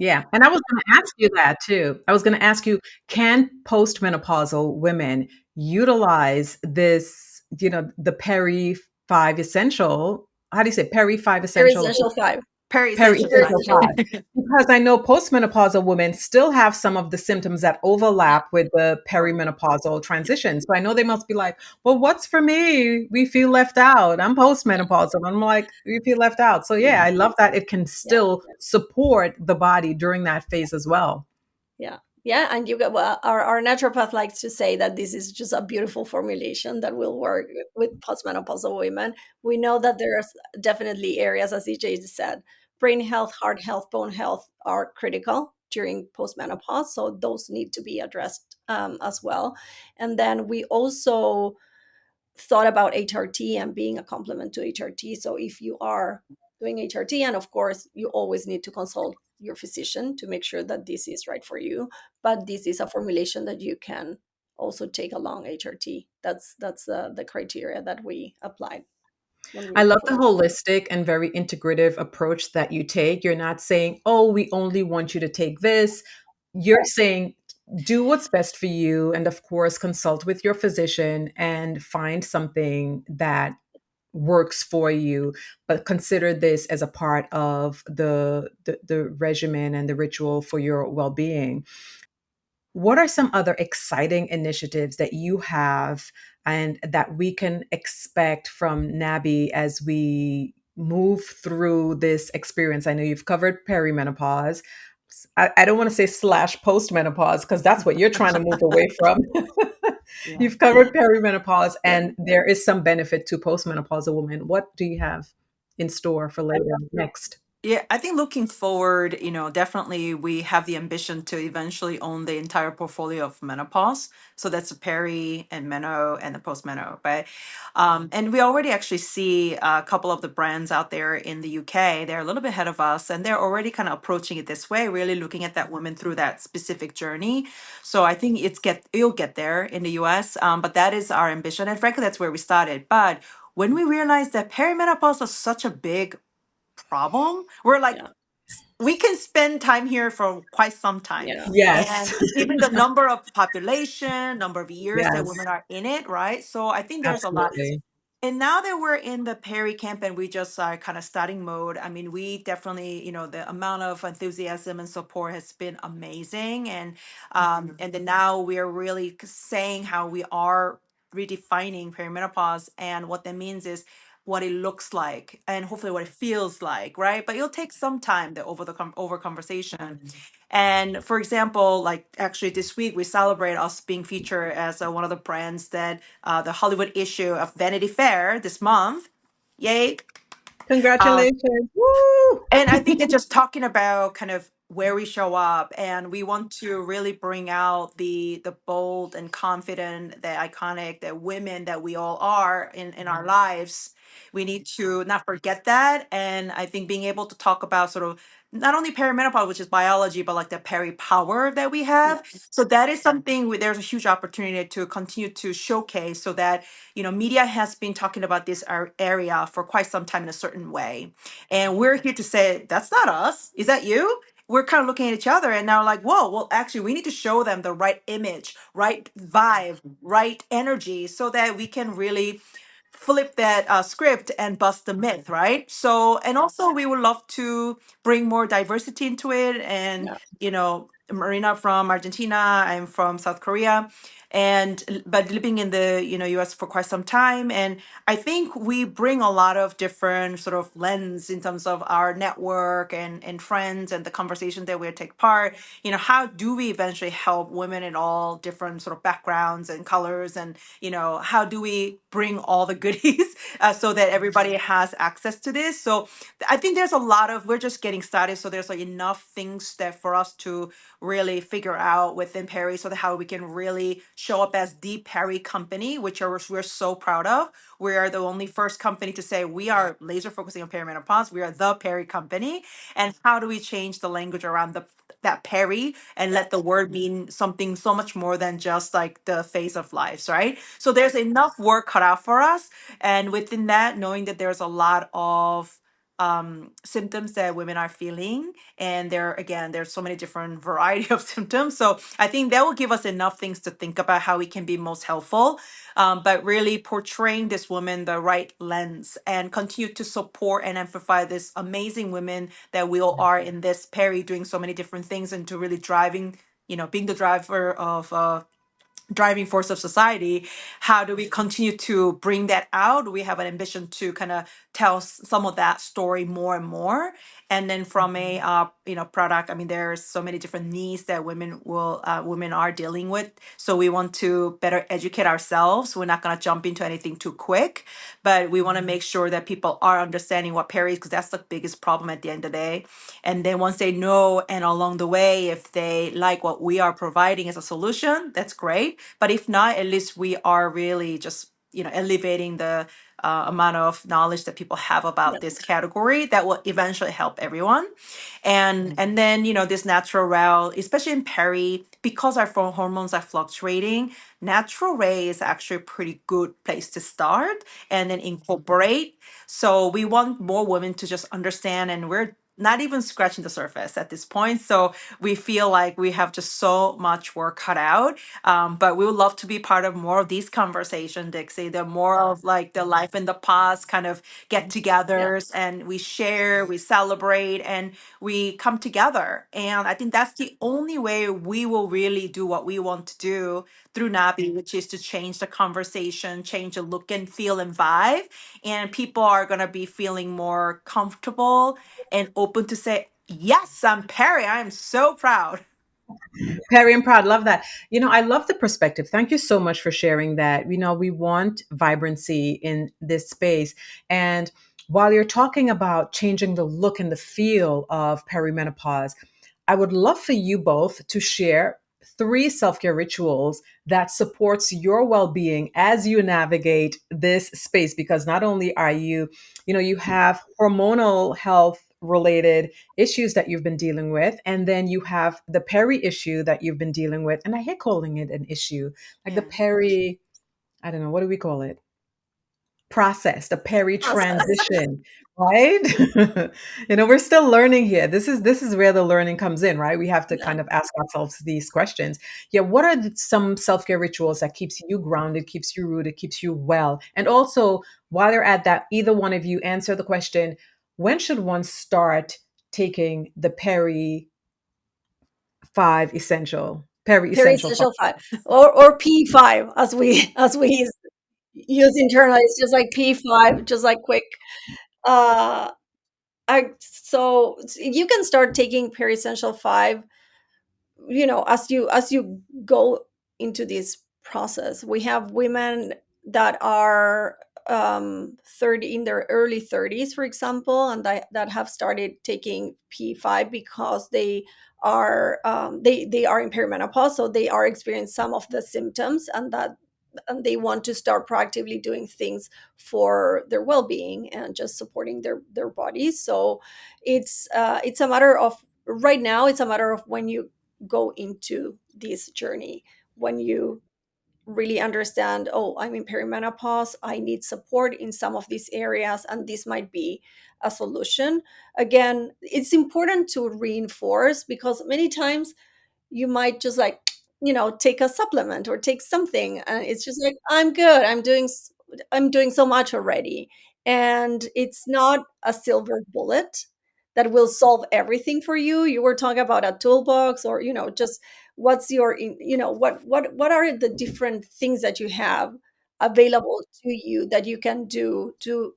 Yeah. And I was going to ask you that too. I was going to ask you, can postmenopausal women utilize this, the Peri 5 essential? How do you say Peri 5 very essential? essential five. Perry Peri Essential Very Five. essential essential. 5. Because I know postmenopausal women still have some of the symptoms that overlap with the perimenopausal transition. So I know they must be like, well, what's for me? We feel left out. I'm postmenopausal. I'm like, we feel left out. So yeah, I love that it can Yeah, still support the body during that phase as well. yeah, yeah. And you get, well, our naturopath likes to say that this is just a beautiful formulation that will work with postmenopausal women. We know that there's definitely areas, as EJ said, brain health, heart health, bone health are critical during postmenopause, so those need to be addressed as well. And then we also thought about HRT and being a complement to HRT. So if you are doing HRT, and of course, you always need to consult your physician to make sure that this is right for you. But this is a formulation that you can also take along HRT. That's the criteria that we applied when I we love the chose. holistic and very integrative approach that you take. You're not saying, oh, we only want you to take this. You're saying, do what's best for you. And of course, consult with your physician and find something that works for you, but consider this as a part of the regimen and the ritual for your well-being. What are some other exciting initiatives that you have and that we can expect from NABI as we move through this experience? I know you've covered perimenopause. I don't want to say slash postmenopause because that's what you're trying to move away from. Yeah. You've covered perimenopause, Yeah. and there is some benefit to postmenopausal women. What do you have in store for later next? Yeah, I think looking forward, definitely we have the ambition to eventually own the entire portfolio of menopause. So that's the peri and meno and the post-meno, right? And we already actually see a couple of the brands out there in the UK. They're a little bit ahead of us, and they're already kind of approaching it this way, really looking at that woman through that specific journey. So I think it'll get there in the US, but that is our ambition, and frankly, that's where we started. But when we realized that perimenopause is such a big problem. We're like, Yeah, we can spend time here for quite some time. yeah, Yes. And even the number of population, number of years that Yes, women are in it, right? So I think there's a lot. absolutely. And now that we're in the Perry camp and we just are kind of starting mode, I mean, we definitely, the amount of enthusiasm and support has been amazing. And then now we're really saying how we are redefining perimenopause, and what that means is what it looks like and hopefully what it feels like, right? But it'll take some time to over conversation. And for example, like actually this week we celebrate us being featured as one of the brands that the Hollywood issue of Vanity Fair this month. Yay! Um, Congratulations. Woo! and I think they're just talking about kind of where we show up, and we want to really bring out the bold and confident, the iconic, the women that we all are in our lives. We need to not forget that, and I think being able to talk about sort of not only perimenopause, which is biology, but like the peri power that we yeah, have. So that is something there's a huge opportunity to continue to showcase, so that media has been talking about this area for quite some time in a certain way, and we're here to say, that's not us. Is that you? We're kind of looking at each other and now like, whoa, well, actually, we need to show them the right image, right vibe, right energy so that we can really flip that script and bust the myth, right? So, and also we would love to bring more diversity into it. And, yeah, Marina from Argentina, I'm from South Korea, and but living in the US for quite some time. And I think we bring a lot of different sort of lens in terms of our network and friends and the conversation that we take part. How do we eventually help women in all different sort of backgrounds and colors, and how do we bring all the goodies so that everybody has access to this? So I think there's a lot of, we're just getting started, so there's like enough things that for us to really figure out within Perry, so that how we can really show up as the Perry company, which we're so proud of. We are the only first company to say we are laser focusing on perimenopause. We are the Perry company. And how do we change the language around that Perry and let the word mean something so much more than just like the phase of lives, right? So there's enough work cut out for us. And within that, knowing that there's a lot of symptoms that women are feeling, and there's so many different variety of symptoms. So I think that will give us enough things to think about how we can be most helpful, but really portraying this woman the right lens and continue to support and amplify this amazing women that we all are in this Perry, doing so many different things, and to really driving, being the driver of driving force of society. How do we continue to bring that out? We have an ambition to kind of tell some of that story more and more. And then from a product, I mean, there's so many different needs that women are dealing with. So we want to better educate ourselves. We're not going to jump into anything too quick, but we want to make sure that people are understanding what peri is, because that's the biggest problem at the end of the day. And then once they know, and along the way, if they like what we are providing as a solution, that's great. But if not, at least we are really just, elevating the amount of knowledge that people have yeah, about this category that will eventually help everyone. And then, this natural route, especially in peri, because our hormones are fluctuating, natural ray is actually a pretty good place to start and then incorporate. So we want more women to just understand, and we're not even scratching the surface at this point. So we feel like we have just so much work cut out. But we would love to be part of more of these conversations, Dixie. The more of like the life in the past kind of yeah, get-togethers, and we share, we celebrate, and we come together. And I think that's the only way we will really do what we want to do through NABI, which is to change the conversation, change the look and feel and vibe. And people are going to be feeling more comfortable and open to say, yes, I'm Perry. I am so proud. Perry and proud. Love that. I love the perspective. Thank you so much for sharing that. We want vibrancy in this space. And while you're talking about changing the look and the feel of perimenopause, I would love for you both to share three self-care rituals that supports your well-being as you navigate this space, because not only are you, you have hormonal health related issues that you've been dealing with, and then you have the peri issue that you've been dealing with, and I hate calling it an issue, like the Yeah. peri, I don't know, what do we call it, process, the peri Process. transition, right? We're still learning here. This is where the learning comes in, right? We have to Yeah. kind of ask ourselves these questions. Yeah, what are some self-care rituals that keeps you grounded, keeps you rooted, keeps you well? And also, while you're at that, either one of you answer the question, when should one start taking the peri essential five? Essential 5, or P5, as we use internally. It's just like P5, just like quick. Uh, you can start taking Essential 5, as you go into this process. We have women that are 30, in their early 30s, for example, and that have started taking P5 because they are in perimenopause, so they are experiencing some of the symptoms, and they want to start proactively doing things for their well-being and just supporting their bodies. So it's a matter of, right now, it's a matter of when you go into this journey, when you really understand, oh, I'm in perimenopause, I need support in some of these areas, and this might be a solution. Again, it's important to reinforce, because many times you might just like, take a supplement or take something, and it's just like, I'm good, I'm doing so much already. And it's not a silver bullet that will solve everything for you. You were talking about a toolbox, or just what's what are the different things that you have available to you that you can do to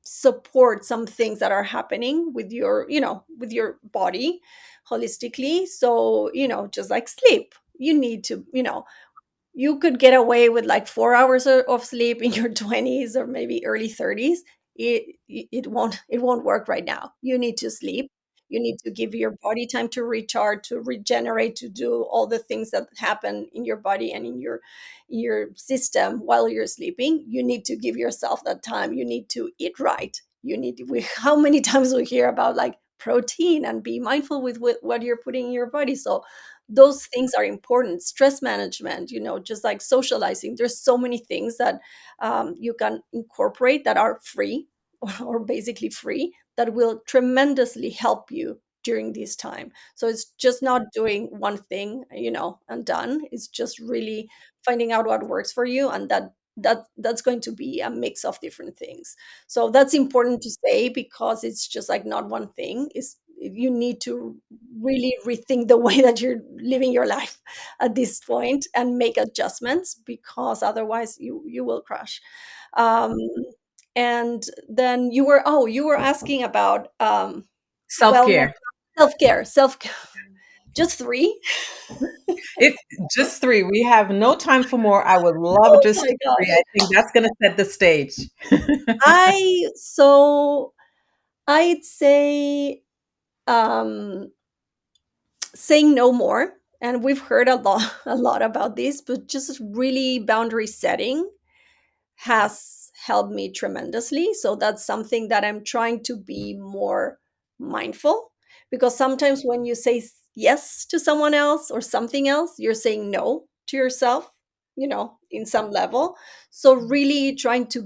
support some things that are happening with your body holistically. So, just like sleep, you need to, you could get away with like 4 hours of sleep in your 20s or maybe early 30s. It won't work right now. You need to sleep. You need to give your body time to recharge, to regenerate, to do all the things that happen in your body and in your system while you're sleeping. You need to give yourself that time. You need to eat right. How many times we hear about like protein, and be mindful with what you're putting in your body. So those things are important. Stress management, just like socializing. There's so many things that you can incorporate that are free, or basically free, that will tremendously help you during this time. So it's just not doing one thing, and done. It's just really finding out what works for you, and that's going to be a mix of different things. So that's important to say, because it's just like not one thing. Is You need to really rethink the way that you're living your life at this point, and make adjustments, because otherwise you will crash. um, and then you were asking about wellness, Self-care. self-care. Just three? If just three, we have no time for more. I would love Oh just my three. I gosh. think that's going to set the stage. I so I'd say um saying no more. And we've heard a lot a lot about this, but just really boundary setting has helped me tremendously. So that's something that I'm trying to be more mindful, because sometimes when you say yes to someone else or something else, you're saying no to yourself, in some level. So really trying to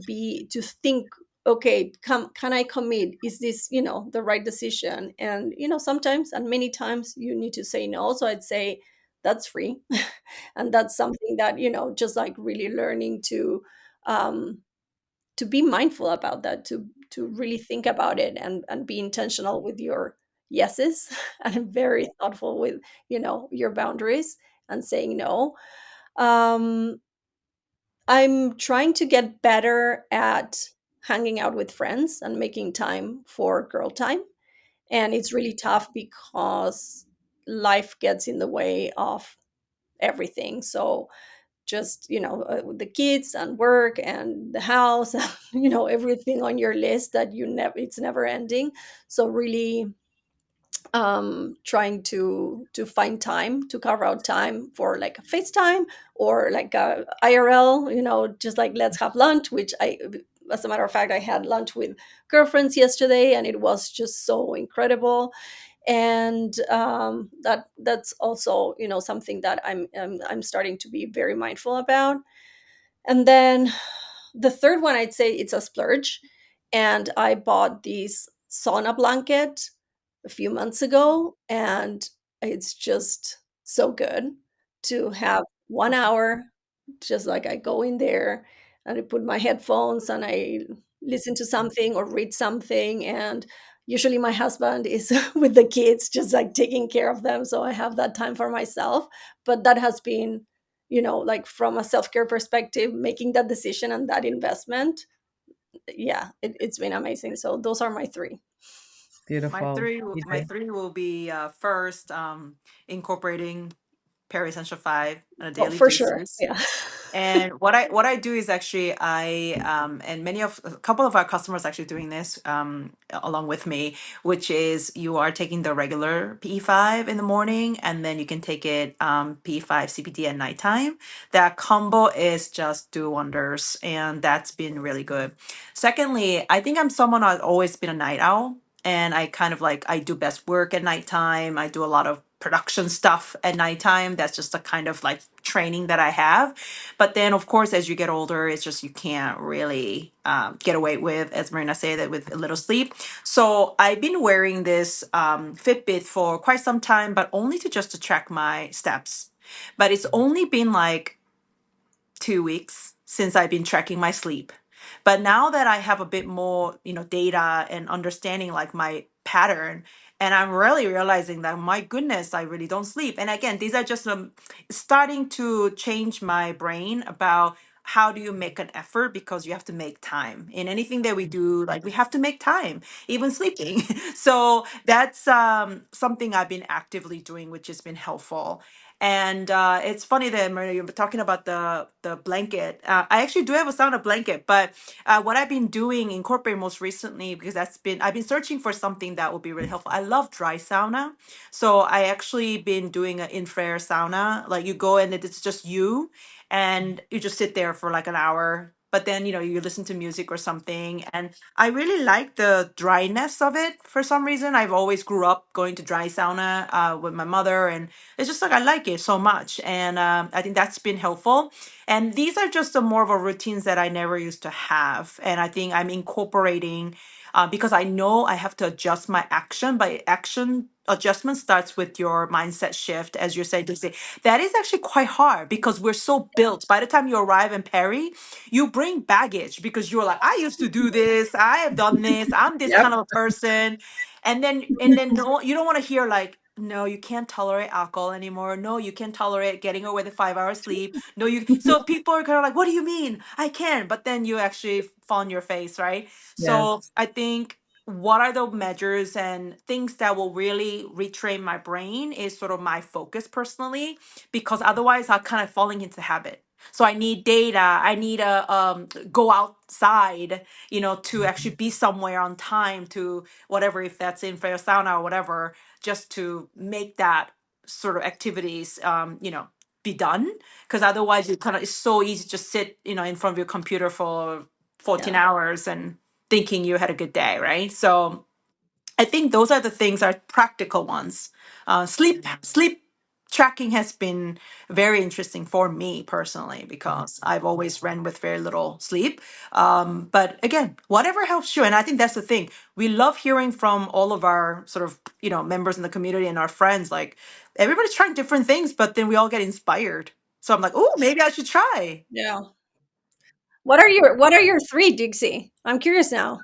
think, okay, can I commit? Is this, the right decision? And, sometimes, and many times, you need to say no. So I'd say that's free. And that's something that, just like really learning um, to be mindful about that, to really think about it, and be intentional with your yeses, and very thoughtful with, your boundaries, and saying no. um I'm trying to get better at hanging out with friends and making time for girl time, and it's really tough because life gets in the way of everything. So just with the kids and work and the house, everything on your list that you never it's never ending. So really trying to find time to carve out time for like a FaceTime or like a IRL, just like let's have lunch, which I as a matter of fact I had lunch with girlfriends yesterday and it was just so incredible. And that's also something that I'm starting to be very mindful about. And then the third one, I'd say it's a splurge. And I bought this sauna blanket a few months ago, and it's just so good to have 1 hour. Just like I go in there and I put my headphones and I listen to something or read something. And usually my husband is with the kids, just like taking care of them. So I have that time for myself. But that has been, like from a self-care perspective, making that decision and that investment, yeah, it's been amazing. So those are my three. Beautiful. My DJ. three will be first, incorporating Perry Essential 5 on a Oh, daily for sure. basis. Yeah. And what I do is actually and a couple of our customers actually doing this along with me, which is you are taking the regular PE5 in the morning and then you can take it PE5 CBD at nighttime. That combo is just do wonders, and that's been really good. Secondly, I think I'm someone I've always been a night owl, and I kind of like I do best work at nighttime. I do a lot of production stuff at nighttime. That's just a kind of like training that I have. But then, of course, as you get older, it's just you can't really get away with, as Marina said, that with a little sleep. So I've been wearing this Fitbit for quite some time, but only to track my steps. But it's only been like 2 weeks since I've been tracking my sleep. But now that I have a bit more, data and understanding like my pattern, and I'm really realizing that my goodness, I really don't sleep. And again, these are just starting to change my brain about how do you make an effort, because you have to make time in anything that we do. Like we have to make time, even sleeping. So that's something I've been actively doing, which has been helpful. And it's funny that Maria, you're talking about the blanket. I actually do have a sauna blanket, but what I've been doing, incorporating most recently, because I've been searching for something that would be really helpful. I love dry sauna, so I actually been doing an infrared sauna. Like you go and it's just you, and you just sit there for like an hour. But then you listen to music or something, and I really like the dryness of it for some reason. I've always grew up going to dry sauna with my mother, and it's just like I like it so much, and I think that's been helpful. And these are just more of a routines that I never used to have, and I think I'm incorporating because I know I have to adjust my action. But action adjustment starts with your mindset shift, as you said. To say that is actually quite hard because we're so built. By the time you arrive in Perry, you bring baggage because you're like, I used to do this, I have done this, I'm this Yep. kind of a person. And then no, you don't want to hear like, no, you can't tolerate alcohol anymore. No, you can't tolerate getting away with a 5 hour sleep. No, you. So people are kind of like, what do you mean? I can. But then you actually fall on your face, right? So Yes. I think what are the measures and things that will really retrain my brain is sort of my focus personally, because otherwise I'm kind of falling into habit. So I need data. I need a go outside, to actually be somewhere on time to whatever, if that's in fair sauna or whatever, just to make that sort of activities, be done. Because otherwise, you kind of it's so easy to just sit, in front of your computer for 14 Yeah. hours and thinking you had a good day, right? So I think those are the things are practical ones. Sleep tracking has been very interesting for me personally because I've always ran with very little sleep. But again, whatever helps you, and I think that's the thing. We love hearing from all of our sort of members in the community and our friends. Like everybody's trying different things, but then we all get inspired. So I'm like, oh, maybe I should try. Yeah. What are your three, Dixie? I'm curious now.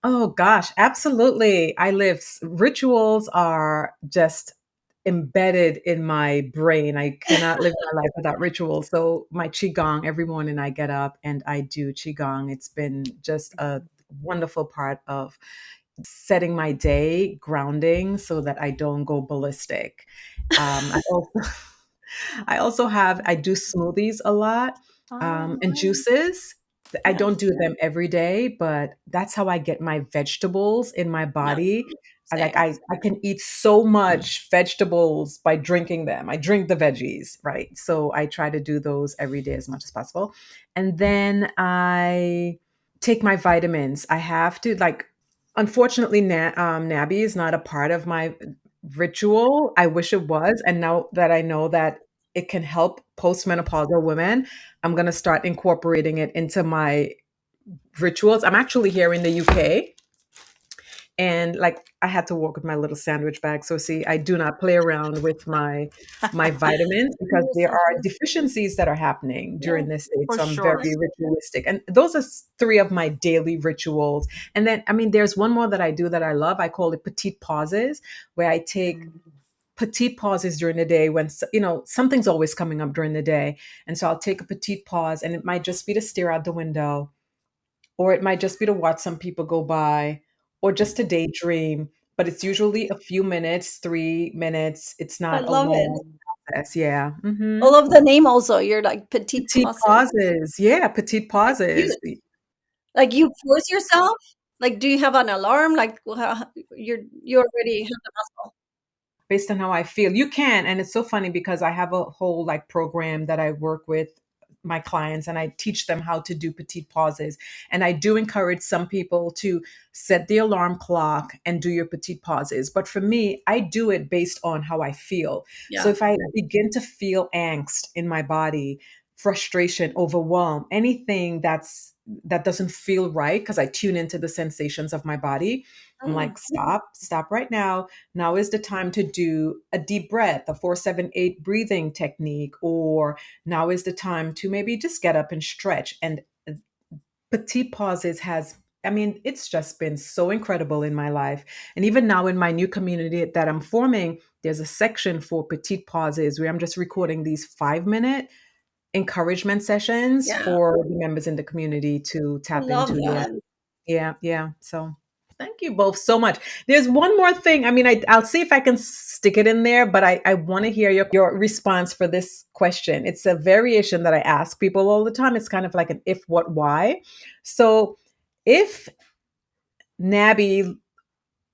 Oh gosh, absolutely. Rituals are just embedded in my brain. I cannot live my life without rituals. So my qigong, every morning I get up and I do qigong. It's been just a wonderful part of setting my day, grounding so that I don't go ballistic. I also I do smoothies a lot, Oh, and juices. I yeah. don't do them every day, but that's how I get my vegetables in my Yeah, body. same. I can eat so much vegetables by drinking them. I drink the veggies, right? So I try to do those every day as much as possible. And then I take my vitamins. I have to, like, unfortunately, NABI is not a part of my ritual. I wish it was. And now that I know that it can help postmenopausal women, I'm going to start incorporating it into my rituals. I'm actually here in the UK, and like I had to work with my little sandwich bag. So see, I do not play around with my vitamins because there are deficiencies that are happening Yeah, during this stage. For So I'm sure. yeah. very ritualistic, and those are three of my daily rituals. And then, I mean, there's one more that I do that I love. I call it petite pauses, where I take Mm. petite pauses during the day when something's always coming up during the day, and so I'll take a petite pause, and it might just be to stare out the window, or it might just be to watch some people go by, or just to daydream. But it's usually a few minutes, 3 minutes. It's I not a love it. long process. Yeah. I love the name also. You're like petite Petite pauses. pauses. Yeah, petite It's pauses. cute. Like you force yourself. Like, do you have an alarm? Like, you already have the muscle. Based on how I feel. You can. And it's so funny because I have a whole like program that I work with my clients, and I teach them how to do petite pauses. And I do encourage some people to set the alarm clock and do your petite pauses. But for me, I do it based on how I feel. So Yeah, if I begin to feel angst in my body, frustration, overwhelm, anything that doesn't feel right, because I tune into the sensations of my body, I'm mm, like, stop right now. Now is the time to do a deep breath, a 4-7-8 breathing technique, or now is the time to maybe just get up and stretch. And petite pauses has, I mean, it's just been so incredible in my life. And even now in my new community that I'm forming, there's a section for petite pauses where I'm just recording these 5-minute encouragement sessions yeah. for the members in the community to I tap love into. Yeah. that. Yeah. So thank you both so much. There's one more thing. I mean, I'll see if I can stick it in there, but I want to hear your response for this question. It's a variation that I ask people all the time. It's kind of like an if, what, why. So if NABI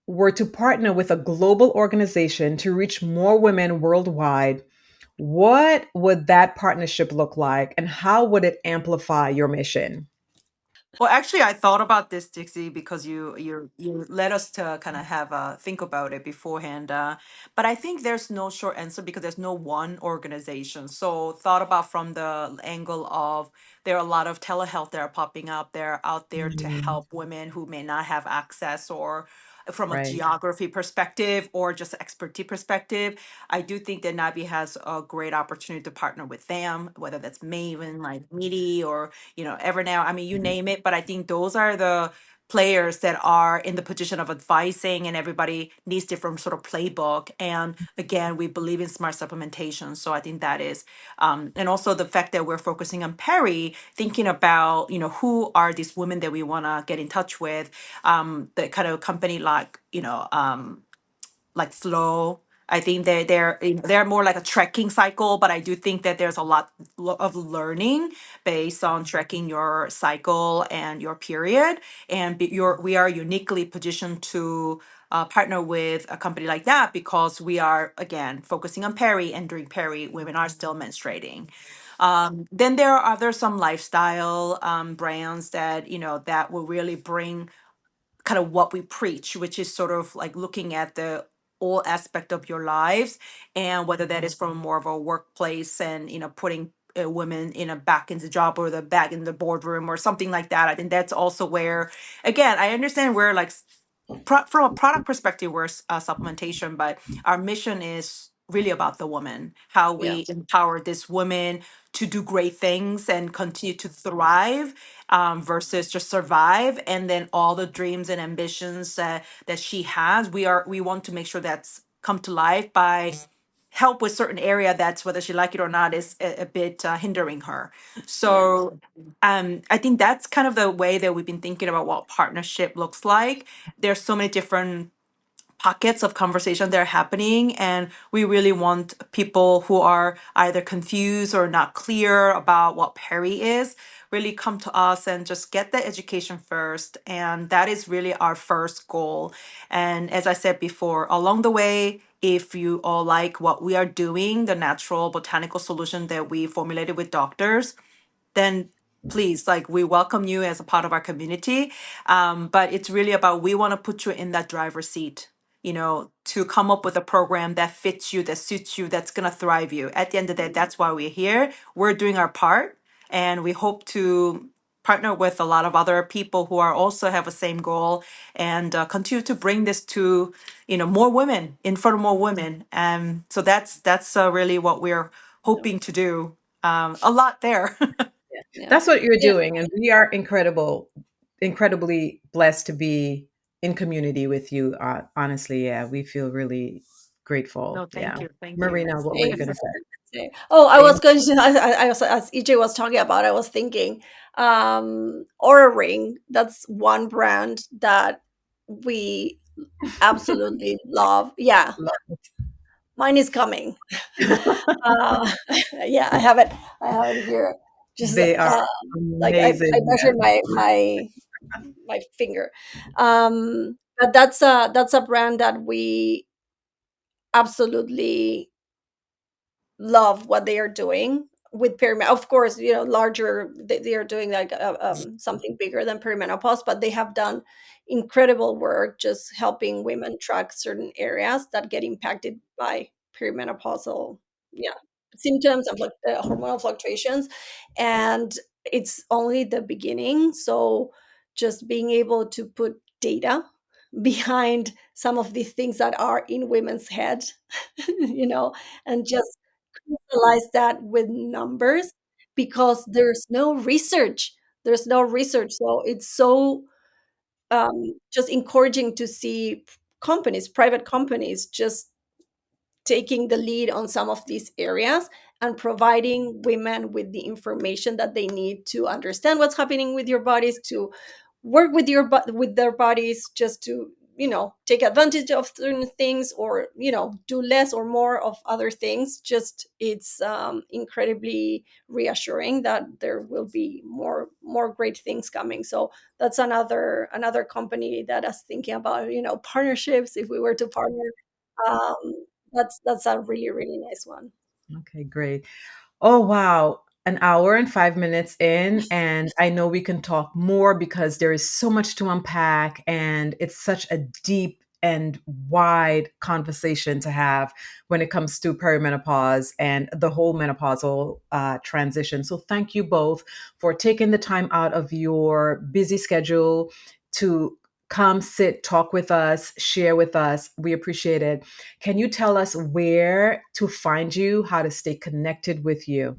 were to partner with a global organization to reach more women worldwide, what would that partnership look like, and how would it amplify your mission? Well, actually, I thought about this, Dixie, because you led us to kind of have a think about it beforehand. But I think there's no short answer because there's no one organization. So thought about from the angle of there are a lot of telehealth that are popping up. They're out there to Mm, help women who may not have access, or from a right. geography perspective or just expertise perspective. I do think that NABI has a great opportunity to partner with them, whether that's Maven, like Meaty, or Evernow. I mean, you name it. But I think those are the players that are in the position of advising, and everybody needs different sort of playbook. And again, we believe in smart supplementation, so I think that is, and also the fact that we're focusing on peri, thinking about who are these women that we want to get in touch with, the kind of company like Flow. I think they're more like a tracking cycle, but I do think that there's a lot of learning based on tracking your cycle and your period. And we are uniquely positioned to partner with a company like that because we are again focusing on peri, and during peri, women are still menstruating. Then there are other some lifestyle brands that that will really bring kind of what we preach, which is sort of like looking at the all aspect of your lives, and whether that is from more of a workplace and putting women in a back in the job or the back in the boardroom or something like that. I think that's also where, again, I understand where like from a product perspective, we're supplementation, but our mission is really about the woman, how Yeah, we empower this woman to do great things and continue to thrive, versus just survive. And then all the dreams and ambitions that she has, we want to make sure that's come to life by help with certain area that's, whether she like it or not, is a bit hindering her. yeah, So I think that's kind of the way that we've been thinking about what partnership looks like. There's so many different pockets of conversation that are happening, and we really want people who are either confused or not clear about what peri is really come to us and just get the education first, and that is really our first goal. And as I said before, along the way, if you all like what we are doing, the natural botanical solution that we formulated with doctors, then please, like, we welcome you as a part of our community. But it's really about, we want to put you in that driver's seat, to come up with a program that fits you, that suits you, that's going to thrive you. At the end of the day, that's why we're here. We're doing our part, and we hope to partner with a lot of other people who are also have the same goal, and continue to bring this to more women, in front of more women. And so that's really what we're hoping to do. A lot there. Yeah. That's what you're Yeah. doing. And we are incredibly blessed to be in community with you. Honestly, yeah, we feel really grateful. No, Yeah. thank you. Thank you. Marina, what were you Thanks. going to say? Oh, I Same. was going to. I also, as EJ was talking about, I was thinking, Aura Ring. That's one brand that we absolutely love. Yeah, mine is coming. uh, yeah, I have it. I have it here. Just They are like I amazing. measured my finger. But that's a brand that we absolutely love what they are doing with perimenopause. Of course, larger, they are doing like something bigger than perimenopause, but they have done incredible work just helping women track certain areas that get impacted by perimenopausal, yeah, symptoms and hormonal fluctuations. And it's only the beginning. So just being able to put data behind some of these things that are in women's head, and just crystallize that with numbers, because there's no research, so it's so just encouraging to see private companies just taking the lead on some of these areas and providing women with the information that they need to understand what's happening with your bodies, to work with with their bodies, just to take advantage of certain things, or do less or more of other things. Just it's incredibly reassuring that there will be more great things coming. So that's another company that is thinking about partnerships, if we were to partner. um, that's a really, really nice one. Okay, great. Oh, wow. An hour and 5 minutes in, and I know we can talk more because there is so much to unpack, and it's such a deep and wide conversation to have when it comes to perimenopause and the whole menopausal transition. So, thank you both for taking the time out of your busy schedule to come sit, talk with us, share with us. We appreciate it. Can you tell us where to find you, how to stay connected with you?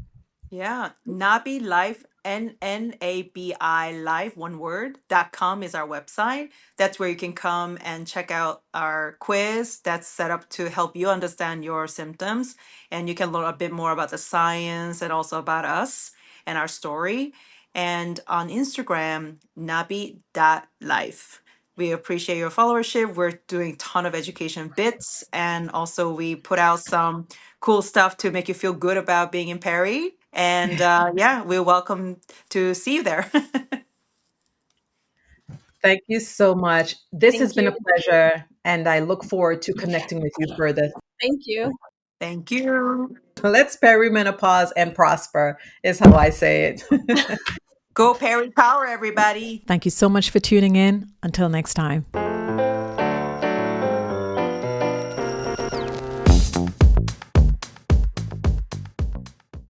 Yeah, Nabi Life, NNABI Life, one word, .com is our website. That's where you can come and check out our quiz that's set up to help you understand your symptoms. And you can learn a bit more about the science and also about us and our story. And on Instagram, nabi.life. We appreciate your followership. We're doing a ton of education bits, and also we put out some cool stuff to make you feel good about being in Perry. And yeah, we're welcome to see you there. Thank you so much. This has Thank been you. a pleasure, and I look forward to connecting with you further. Thank you. Thank you. Let's perimenopause and prosper, is how I say it. Go Perry Power, everybody. Thank you so much for tuning in. Until next time.